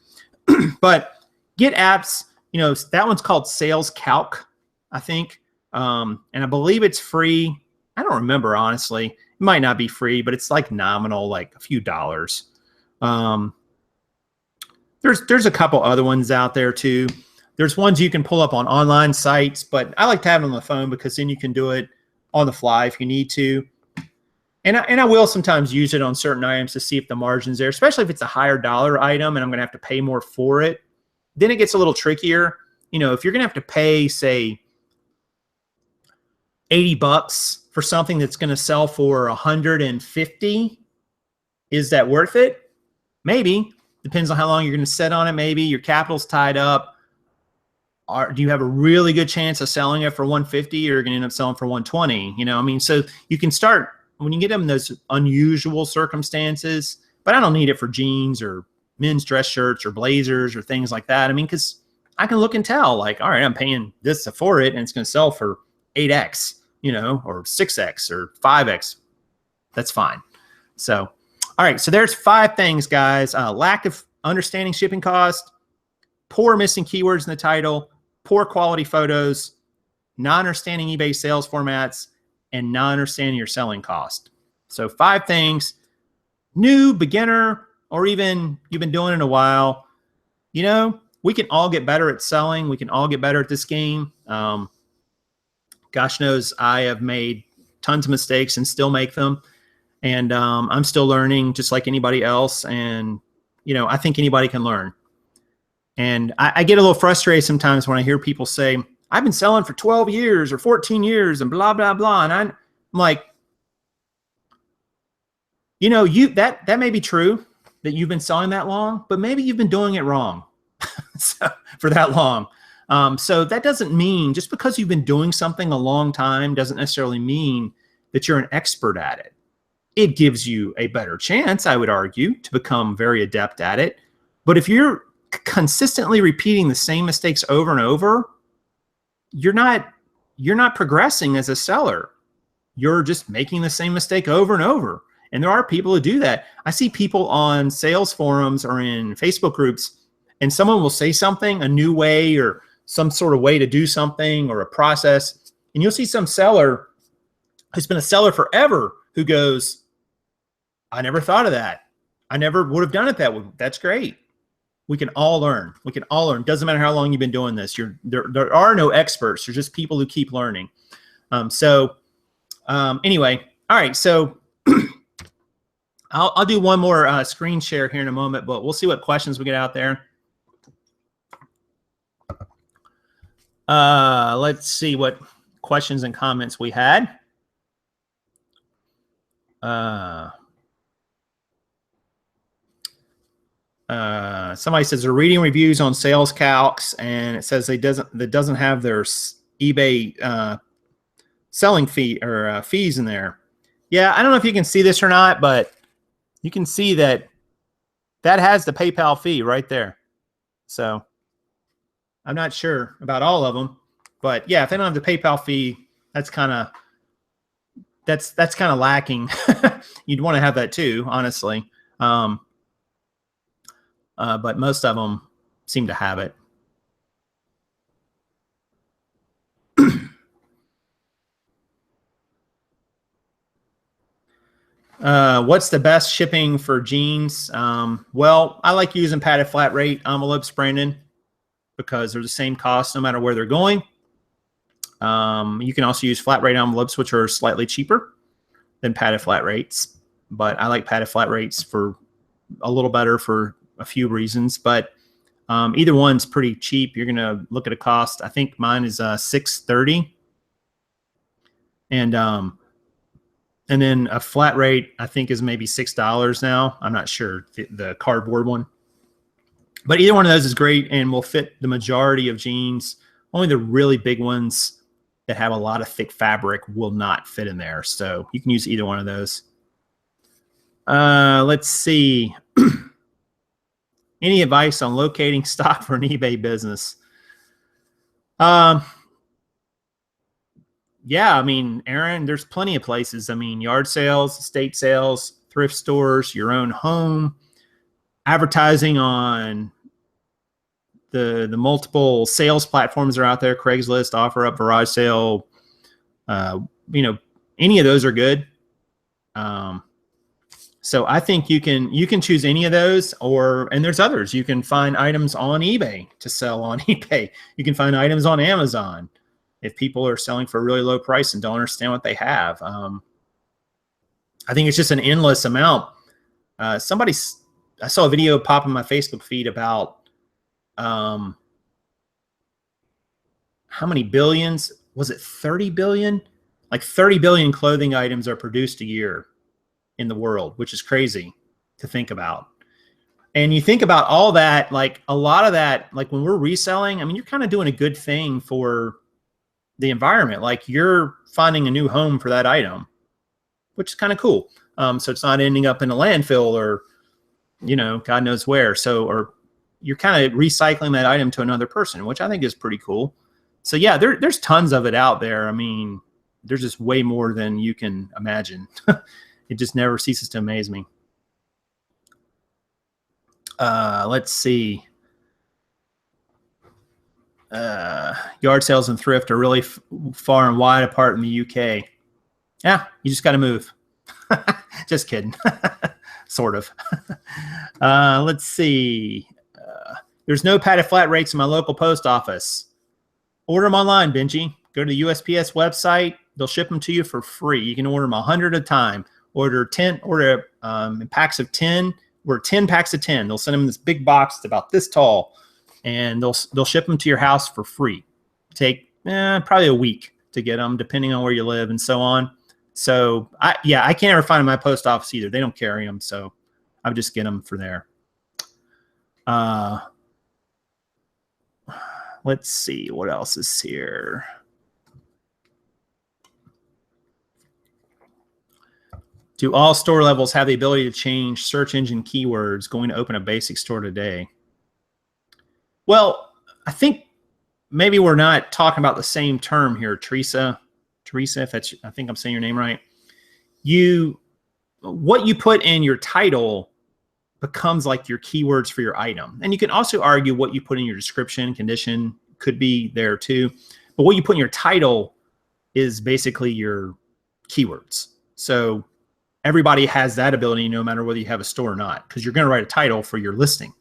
But get apps, you know, that one's called Sales Calc, I think. And I believe it's free. I don't remember, honestly. It might not be free, but it's like nominal, like a few dollars. There's a couple other ones out there too. There's ones you can pull up on online sites, but I like to have it on the phone because then you can do it on the fly if you need to. And I will sometimes use it on certain items to see if the margin's there, especially if it's a higher dollar item and I'm going to have to pay more for it. Then it gets a little trickier. You know, if you're going to have to pay, say, $80 for something that's going to sell for $150, is that worth it? Maybe. Depends on how long you're going to sit on it. Maybe your capital's tied up. Do you have a really good chance of selling it for $150, or you're going to end up selling for $120? You know, I mean, so you can start when you get them in those unusual circumstances, but I don't need it for jeans or men's dress shirts or blazers or things like that. I mean, because I can look and tell, like, all right, I'm paying this for it and it's going to sell for 8X, you know, or 6X or 5X. That's fine. So, all right, so there's 5 things, guys. Lack of understanding shipping cost, poor missing keywords in the title, poor quality photos, not understanding eBay sales formats, and not understanding your selling cost. So 5 things. New, beginner, or even you've been doing it a while. You know, we can all get better at selling. We can all get better at this game. Gosh knows I have made tons of mistakes and still make them. And I'm still learning just like anybody else. And, you know, I think anybody can learn. And I get a little frustrated sometimes when I hear people say, I've been selling for 12 years or 14 years and blah, blah, blah. And I'm like, you know, that may be true that you've been selling that long, but maybe you've been doing it wrong for that long. So that doesn't mean, just because you've been doing something a long time doesn't necessarily mean that you're an expert at it. it gives you a better chance, I would argue, to become very adept at it. But if you're consistently repeating the same mistakes over and over, you're not progressing as a seller. You're just making the same mistake over and over. And there are people who do that. I see people on sales forums or in Facebook groups, and someone will say something, a new way or some sort of way to do something or a process. And you'll see some seller who's been a seller forever who goes, I never thought of that. I never would have done it that way. That's great. We can all learn. We can all learn. Doesn't matter how long you've been doing this. There are no experts. There's just people who keep learning. Anyway, all right. So I'll do one more screen share here in a moment, but we'll see what questions we get out there. Let's see what questions and comments we had. Somebody says they're reading reviews on sales calcs, and it says that doesn't have their eBay selling fee or fees in there. Yeah, I don't know if you can see this or not, but you can see that has the PayPal fee right there. So I'm not sure about all of them, but yeah, if they don't have the PayPal fee, that's kind of lacking. You'd want to have that too, honestly. But most of them seem to have it. What's the best shipping for jeans? Well, I like using padded flat rate envelopes, Brandon, because they're the same cost no matter where they're going. You can also use flat rate envelopes, which are slightly cheaper than padded flat rates, but I like padded flat rates for a little better for a few reasons. But either one's pretty cheap. You're gonna look at a cost. I think mine is $6.30, and then a flat rate I think is maybe $6 now. I'm not sure, the cardboard one. But either one of those is great and will fit the majority of jeans. Only the really big ones that have a lot of thick fabric will not fit in there. So you can use either one of those. Let's see. Any advice on locating stock for an eBay business? Yeah, I mean, Aaron, there's plenty of places. I mean, yard sales, estate sales, thrift stores, your own home, advertising on the multiple sales platforms that are out there, Craigslist, OfferUp, Garage Sale, any of those are good. So I think you can choose any of those, and there's others. You can find items on eBay to sell on eBay. You can find items on Amazon if people are selling for a really low price and don't understand what they have. I think it's just an endless amount. I saw a video pop in my Facebook feed about how many billions, was it 30 billion? Like 30 billion clothing items are produced a year in the world, which is crazy to think about. And you think about all that, like a lot of that, like when we're reselling, I mean, you're kind of doing a good thing for the environment. Like you're finding a new home for that item, which is kind of cool. So it's not ending up in a landfill or, God knows where. So, or you're kind of recycling that item to another person, which I think is pretty cool. So yeah, there's tons of it out there. I mean, there's just way more than you can imagine. It just never ceases to amaze me. Let's see. Yard sales and thrift are really far and wide apart in the UK. Yeah, you just got to move. Just kidding. Sort of. Let's see. There's no padded flat rates in my local post office. Order them online, Benji. Go to the USPS website. They'll ship them to you for free. You can order them 100 at a time. Order in packs of 10. Or 10 packs of 10. They'll send them in this big box. It's about this tall. And they'll ship them to your house for free. Take probably a week to get them, depending on where you live and so on. So I can't ever find them in my post office either. They don't carry them, so I would just get them for there. Let's see what else is here. Do all store levels have the ability to change search engine keywords? Going to open a basic store today. Well, I think maybe we're not talking about the same term here, Teresa. Teresa, if that's, I think I'm saying your name right. What you put in your title becomes like your keywords for your item. And you can also argue what you put in your description, condition could be there too. But what you put in your title is basically your keywords. So everybody has that ability no matter whether you have a store or not, because you're going to write a title for your listing.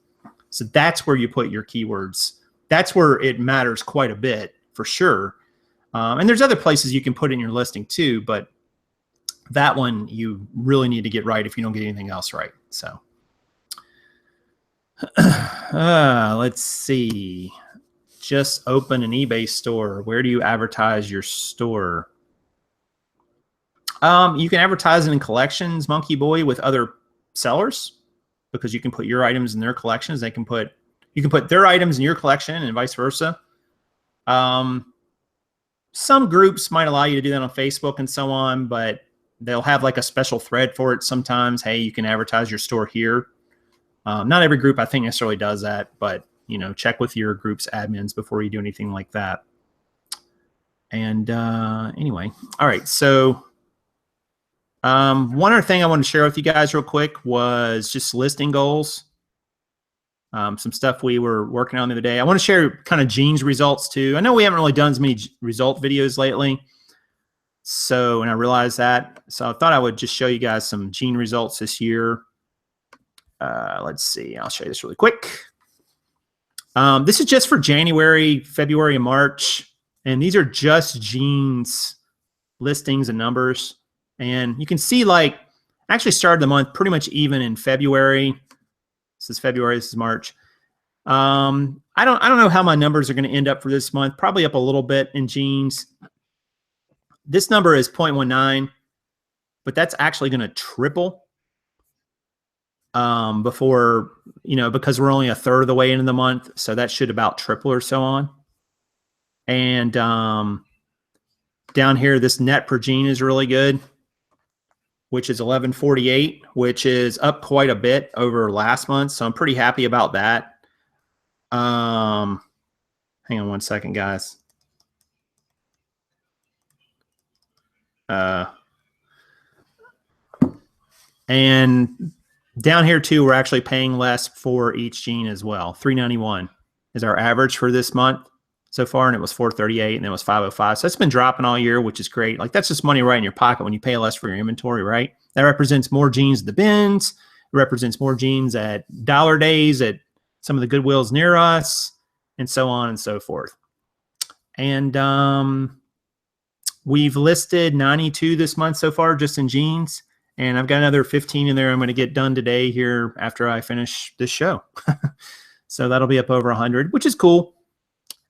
So that's where you put your keywords. That's where it matters quite a bit for sure. And there's other places you can put in your listing too, but that one you really need to get right if you don't get anything else right. So let's see. Just open an eBay store. Where do you advertise your store? You can advertise it in collections, Monkey Boy, with other sellers, because you can put your items in their collections. You can put their items in your collection and vice versa. Some groups might allow you to do that on Facebook and so on, but they'll have like a special thread for it sometimes. Hey, you can advertise your store here. Not every group I think necessarily does that, but you know, check with your group's admins before you do anything like that. And anyway, all right. So one other thing I wanted to share with you guys real quick was just listing goals. Some stuff we were working on the other day. I want to share kind of Gene's results too. I know we haven't really done as many result videos lately. So, and I realized that. So I thought I would just show you guys some Gene results this year. Let's see. I'll show you this really quick. This is just for January, February, and March. And these are just Gene's listings and numbers. And you can see, like, I actually started the month pretty much even in February. This is February, this is March. I don't know how my numbers are going to end up for this month. Probably up a little bit in Gene's. This number is 0.19, but that's actually going to triple before, you know, because we're only a third of the way into the month. So that should about triple or so on. And down here, this net per Gene is really good, which is 1148, which is up quite a bit over last month. So I'm pretty happy about that. Hang on one second, guys. And down here too, we're actually paying less for each Gene as well. $391 is our average for this month so far, and it was $438, and it was $505. So it's been dropping all year, which is great. Like, that's just money right in your pocket when you pay less for your inventory, right? That represents more Genes at the bins. It represents more Genes at dollar days at some of the Goodwills near us, and so on and so forth. And we've listed 92 this month so far just in Genes, and I've got another 15 in there I'm going to get done today here after I finish this show. So that'll be up over 100, which is cool.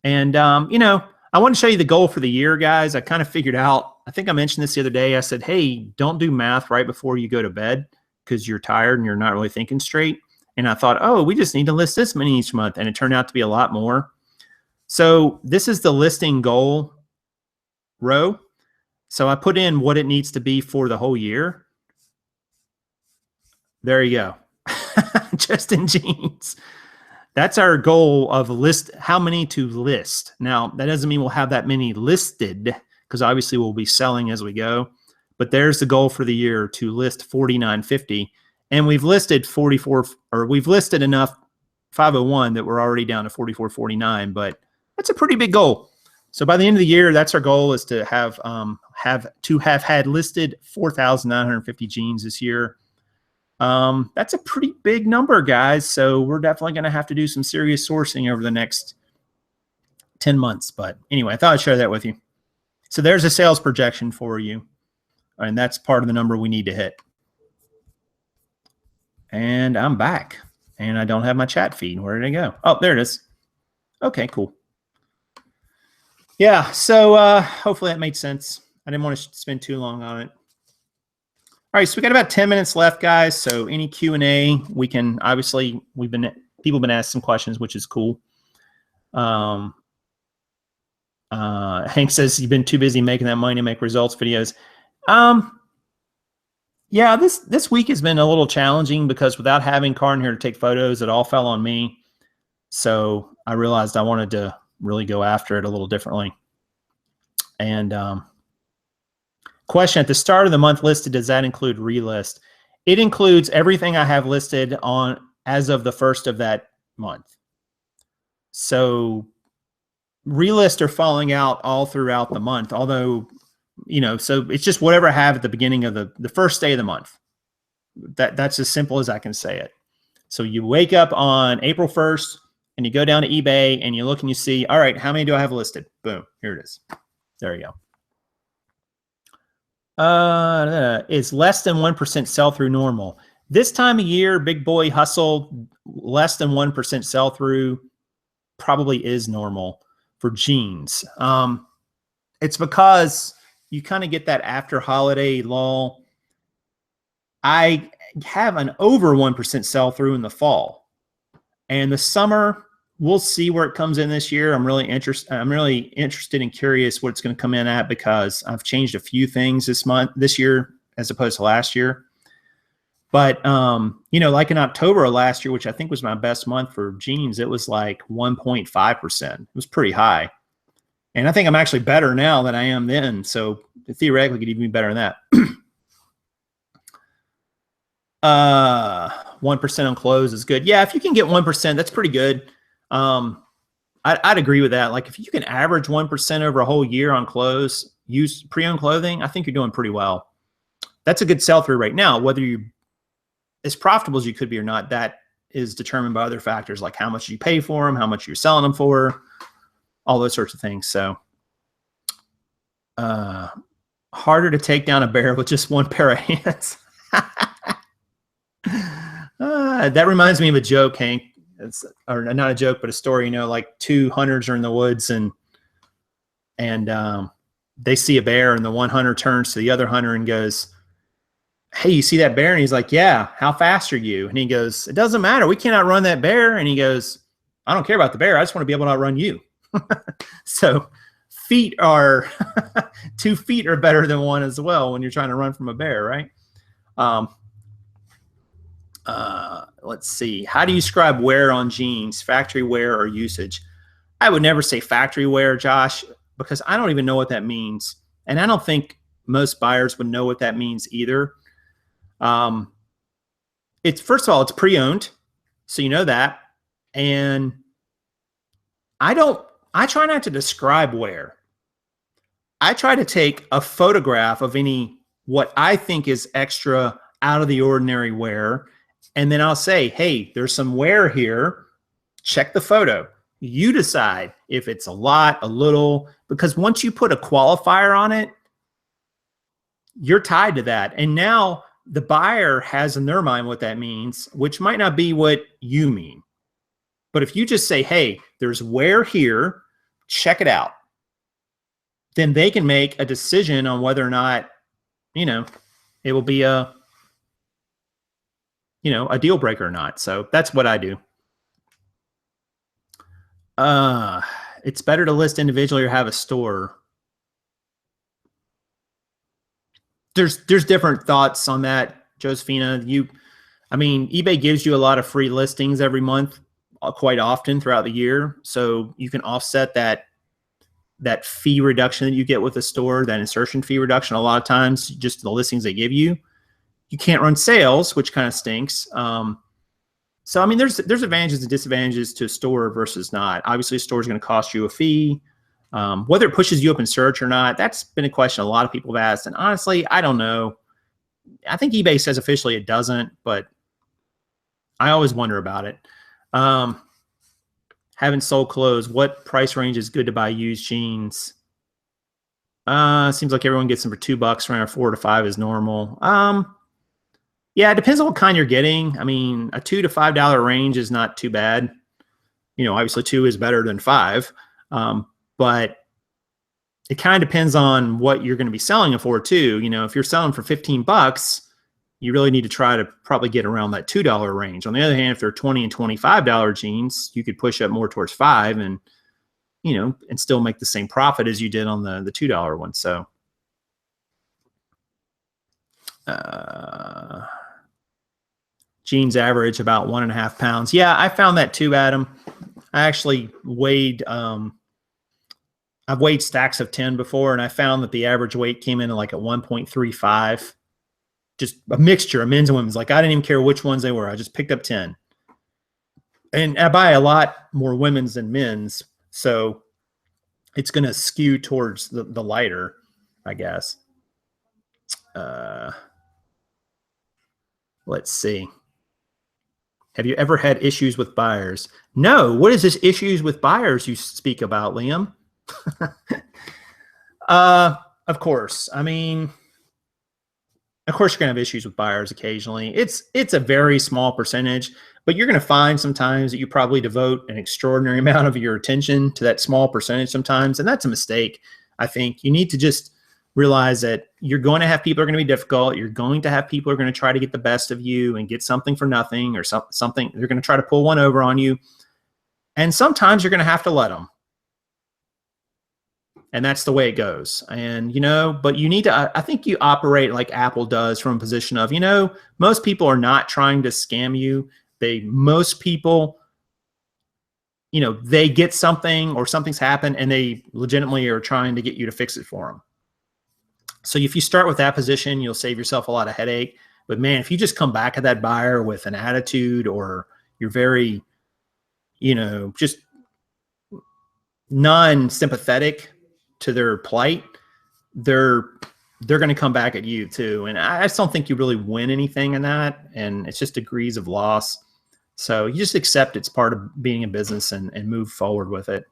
And, you know, I want to show you the goal for the year, guys. I kind of figured out, I think I mentioned this the other day. I said, hey, don't do math right before you go to bed because you're tired and you're not really thinking straight. And I thought, oh, we just need to list this many each month. And it turned out to be a lot more. So this is the listing goal row. So I put in what it needs to be for the whole year. There you go. Just in Genes. That's our goal of how many to list. Now, that doesn't mean we'll have that many listed, because obviously we'll be selling as we go. But there's the goal for the year, to list 4950. And we've listed 44, or we've listed enough 501 that we're already down to 4449. But that's a pretty big goal. So by the end of the year, that's our goal, is to have had listed 4,950 Genes this year. That's a pretty big number, guys. So we're definitely going to have to do some serious sourcing over the next 10 months. But anyway, I thought I'd share that with you. So there's a sales projection for you. And that's part of the number we need to hit. And I'm back. And I don't have my chat feed. Where did it go? Oh, there it is. Okay, cool. Yeah, so hopefully that made sense. I didn't want to spend too long on it. All right, so we got about 10 minutes left, guys. So any Q&A, we can, obviously, people have been asked some questions, which is cool. Hank says you've been too busy making that money to make results videos. Yeah, this week has been a little challenging because without having Car in here to take photos, it all fell on me. So I realized I wanted to really go after it a little differently. And question, at the start of the month listed, does that include relist? It includes everything I have listed on as of the first of that month. So relist are falling out all throughout the month, although, you know, so it's just whatever I have at the beginning of the first day of the month. That's as simple as I can say it. So you wake up on April 1st and you go down to eBay and you look and you see, all right, how many do I have listed? Boom, here it is. There you go. Is less than 1% sell-through normal? This time of year, big boy hustle, less than 1% sell-through probably is normal for jeans. It's because you kind of get that after holiday lull. I have an over 1% sell-through in the fall, and the summer, we'll see where it comes in this year. I'm really interested and curious what it's going to come in at, because I've changed a few things this year as opposed to last year. But you know, like in October of last year, which I think was my best month for jeans, it was like 1.5%. It was pretty high. And I think I'm actually better now than I am then. So theoretically, it could even be better than that. 1% on clothes is good. Yeah, if you can get 1%, that's pretty good. I'd agree with that. Like if you can average 1% over a whole year on clothes, use pre-owned clothing, I think you're doing pretty well. That's a good sell-through right now. Whether you're as profitable as you could be or not, that is determined by other factors like how much you pay for them, how much you're selling them for, all those sorts of things. So harder to take down a bear with just one pair of hands. That reminds me of a joke, Hank. Or not a joke, but a story. You know, like two hunters are in the woods and they see a bear, and the one hunter turns to the other hunter and goes, "Hey, you see that bear?" And he's like, "Yeah, how fast are you?" And he goes, "It doesn't matter. We can't outrun that bear." And he goes, "I don't care about the bear. I just want to be able to outrun you." So feet are 2 feet are better than one as well when you're trying to run from a bear, right? Let's see. How do you describe wear on jeans, factory wear or usage? I would never say factory wear, Josh, because I don't even know what that means. And I don't think most buyers would know what that means either. It's, first of all, it's pre-owned, so you know that. And I try not to describe wear. I try to take a photograph of what I think is extra out of the ordinary wear. And then I'll say, hey, there's some wear here. Check the photo. You decide if it's a lot, a little, because once you put a qualifier on it, you're tied to that. And now the buyer has in their mind what that means, which might not be what you mean. But if you just say, hey, there's wear here, check it out, then they can make a decision on whether or not, you know, it will be a deal breaker or not. So that's what I do. It's better to list individually or have a store. There's different thoughts on that, Josephina. I mean, eBay gives you a lot of free listings every month, quite often throughout the year. So you can offset that fee reduction that you get with a store, that insertion fee reduction. A lot of times, just the listings they give you. You can't run sales, which kind of stinks. So I mean, there's advantages and disadvantages to a store versus not. Obviously, a store is going to cost you a fee. Whether it pushes you up in search or not, that's been a question a lot of people have asked. And honestly, I don't know. I think eBay says officially it doesn't, but I always wonder about it. Haven't sold clothes. What price range is good to buy used jeans? Seems like everyone gets them for $2. Around 4 to 5 is normal. Yeah, it depends on what kind you're getting. I mean, a $2 to $5 range is not too bad. You know, obviously 2 is better than 5. But it kind of depends on what you're going to be selling it for too. You know, if you're selling for $15, you really need to try to probably get around that $2 range. On the other hand, if they're $20 and $25 jeans, you could push up more towards 5 and, you know, and still make the same profit as you did on the $2 one. So Jeans average about 1.5 pounds. Yeah, I found that too, Adam. I actually weighed, I've weighed stacks of 10 before, and I found that the average weight came in like at 1.35. Just a mixture of men's and women's. Like, I didn't even care which ones they were. I just picked up 10. And I buy a lot more women's than men's, so it's going to skew towards the lighter, I guess. Let's see. Have you ever had issues with buyers? No. What is this issues with buyers you speak about, Liam? Of course. I mean, of course you're going to have issues with buyers occasionally. It's a very small percentage, but you're going to find sometimes that you probably devote an extraordinary amount of your attention to that small percentage sometimes, and that's a mistake. I think you need to just realize that you're going to have people who are going to be difficult. You're going to have people who are going to try to get the best of you and get something for nothing, or something. They're going to try to pull one over on you. And sometimes you're going to have to let them. And that's the way it goes. And, but you need to, I think you operate like Apple does from a position of, most people are not trying to scam you. Most people, they get something or something's happened and they legitimately are trying to get you to fix it for them. So if you start with that position, you'll save yourself a lot of headache. But man, if you just come back at that buyer with an attitude, or you're very, just non-sympathetic to their plight, they're going to come back at you too. And I just don't think you really win anything in that. And it's just degrees of loss. So you just accept it's part of being in business and move forward with it.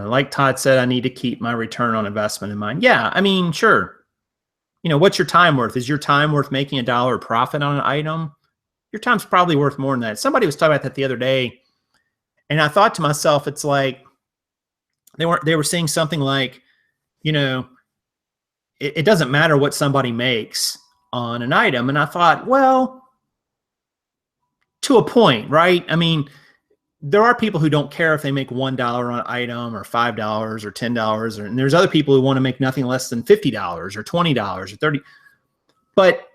Like Todd said, I need to keep my return on investment in mind. Yeah, I mean, sure. What's your time worth? Is your time worth making $1 profit on an item? Your time's probably worth more than that. Somebody was talking about that the other day, and I thought to myself, it's like they were saying something like, it doesn't matter what somebody makes on an item. And I thought, well, to a point, right? I mean, there are people who don't care if they make $1 on an item or $5 or $10, and there's other people who want to make nothing less than $50 or $20 or $30. But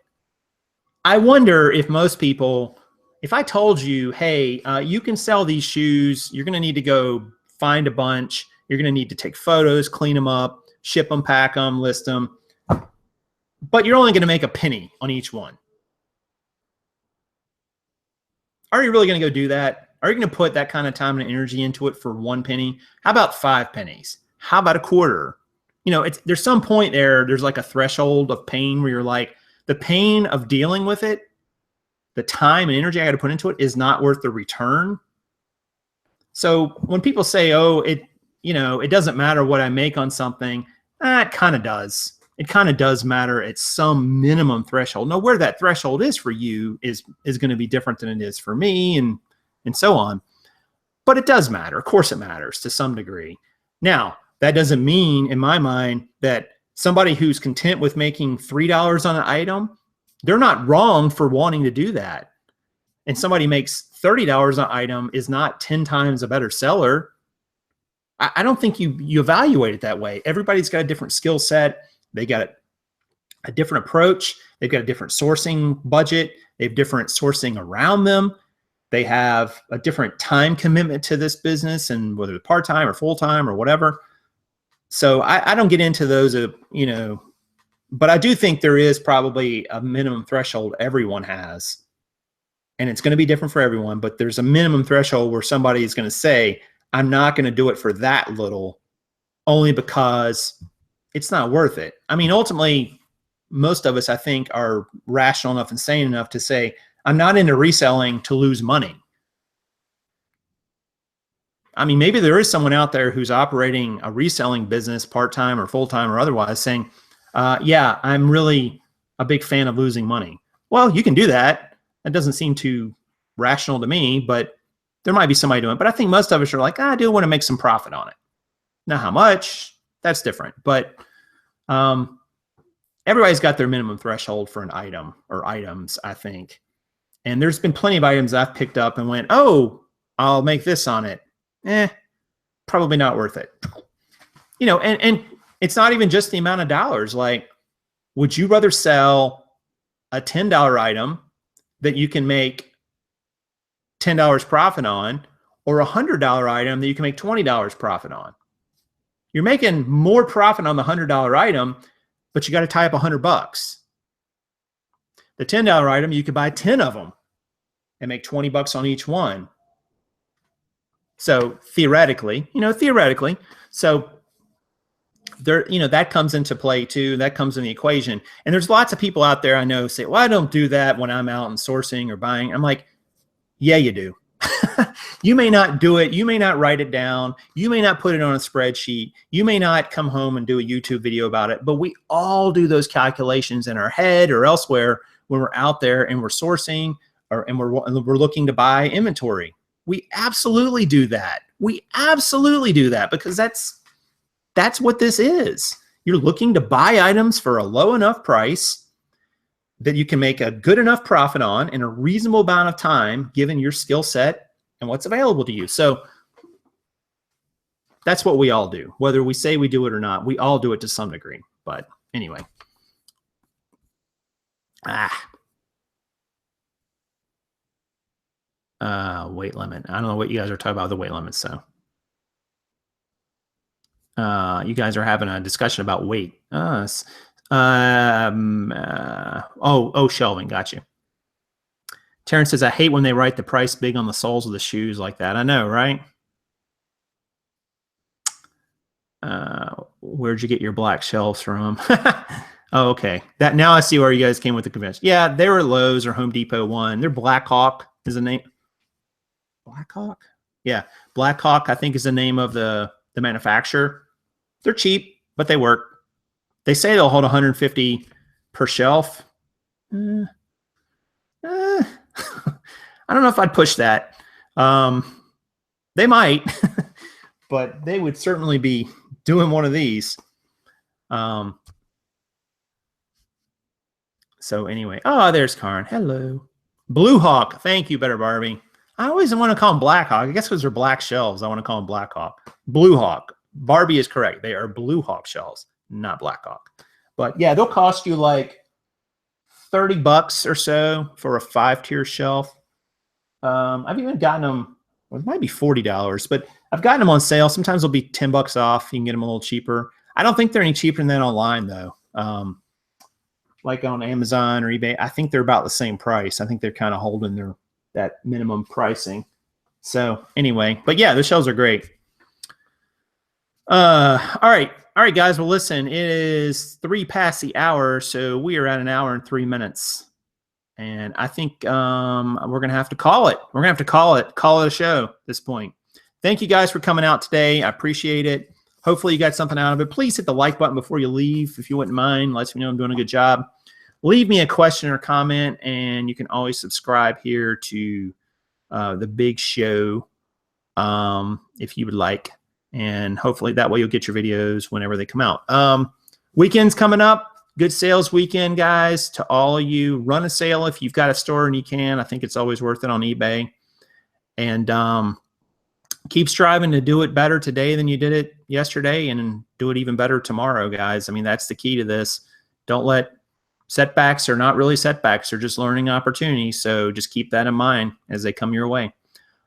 I wonder if most people, if I told you, hey, you can sell these shoes, you're going to need to go find a bunch, you're going to need to take photos, clean them up, ship them, pack them, list them, but you're only going to make a penny on each one. Are you really going to go do that? Are you going to put that kind of time and energy into it for 1 penny? How about 5 pennies? How about a quarter? There's some point there's like a threshold of pain where you're like, the pain of dealing with it, the time and energy I got to put into it is not worth the return. So when people say, oh, it doesn't matter what I make on something, it kind of does. It kind of does matter at some minimum threshold. Now, where that threshold is for you is going to be different than it is for me, and so on. But it does matter. Of course it matters to some degree. Now, that doesn't mean, in my mind, that somebody who's content with making $3 on an item, they're not wrong for wanting to do that. And somebody makes $30 on an item is not 10 times a better seller. I don't think you evaluate it that way. Everybody's got a different skill set. They got a different approach. They've got a different sourcing budget. They have different sourcing around them. They have a different time commitment to this business, and whether it's part-time or full-time or whatever. So I don't get into those, but I do think there is probably a minimum threshold everyone has. And it's going to be different for everyone, but there's a minimum threshold where somebody is going to say, I'm not going to do it for that little, only because it's not worth it. I mean, ultimately, most of us, I think, are rational enough and sane enough to say, I'm not into reselling to lose money. I mean, maybe there is someone out there who's operating a reselling business part-time or full-time or otherwise saying, yeah, I'm really a big fan of losing money. Well, you can do that. That doesn't seem too rational to me, but there might be somebody doing it. But I think most of us are like, I do want to make some profit on it. Now, how much? That's different. But everybody's got their minimum threshold for an item or items, I think. And there's been plenty of items I've picked up and went, oh, I'll make this on it. probably not worth it. You know, and it's not even just the amount of dollars. Like, would you rather sell a $10 item that you can make $10 profit on, or a $100 item that you can make $20 profit on? You're making more profit on the $100 item, but you got to tie up $100. The $10 item, you could buy 10 of them and make $20 on each one. So theoretically, so there, that comes into play too. That comes in the equation. And there's lots of people out there I know say, well, I don't do that when I'm out and sourcing or buying. I'm like, yeah, you do. You may not do it. You may not write it down. You may not put it on a spreadsheet. You may not come home and do a YouTube video about it, but we all do those calculations in our head or elsewhere when we're out there and we're sourcing and we're looking to buy inventory. We absolutely do that. We absolutely do that because that's what this is. You're looking to buy items for a low enough price that you can make a good enough profit on in a reasonable amount of time, given your skill set and what's available to you. So that's what we all do. Whether we say we do it or not, we all do it to some degree. But anyway. Weight limit. I don't know what you guys are talking about with the weight limit. So you guys are having a discussion about weight. Shelving. Got you. Terrence says, I hate when they write the price big on the soles of the shoes like that. I know, right? Where'd you get your black shelves from? Oh, okay. Now I see where you guys came with the convention. Yeah, they were at Lowe's or Home Depot one. They're Blackhawk is the name. Blackhawk? Yeah. Blackhawk, I think, is the name of the manufacturer. They're cheap, but they work. They say they'll hold 150 per shelf. I don't know if I'd push that. They might, but they would certainly be doing one of these. So anyway, there's Karin. Hello. Blue Hawk. Thank you, Better Barbie. I always want to call them Black Hawk. I guess because they're black shelves, I want to call them Black Hawk. Blue Hawk. Barbie is correct. They are Blue Hawk shelves, not Black Hawk. But yeah, they'll cost you like $30 or so for a 5-tier shelf. I've even gotten them, well, it might be $40, but I've gotten them on sale. Sometimes they'll be $10 off. You can get them a little cheaper. I don't think they're any cheaper than that online though. Like on Amazon or eBay, I think they're about the same price. I think they're kind of holding that minimum pricing. So anyway, but yeah, the shelves are great. All right, guys. Well, listen, it is 3 past the hour, so we are at 1 hour and 3 minutes, and I think we're gonna have to call it. We're gonna have to call it a show at this point. Thank you guys for coming out today. I appreciate it. Hopefully you got something out of it. Please hit the like button before you leave, if you wouldn't mind. Lets me know I'm doing a good job. Leave me a question or comment, and you can always subscribe here to the big show if you would like. And hopefully that way you'll get your videos whenever they come out. Weekend's coming up. Good sales weekend, guys. To all of you, run a sale if you've got a store and you can. I think it's always worth it on eBay. And keep striving to do it better today than you did it yesterday, and do it even better tomorrow, guys. I mean, that's the key to this. Don't let setbacks are not really setbacks. They're just learning opportunities. So just keep that in mind as they come your way.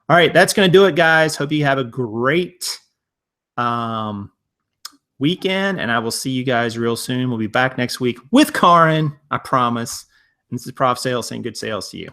All right, that's going to do it, guys. Hope you have a great weekend, and I will see you guys real soon. We'll be back next week with Karin, I promise. And this is Prof Sales saying good sales to you.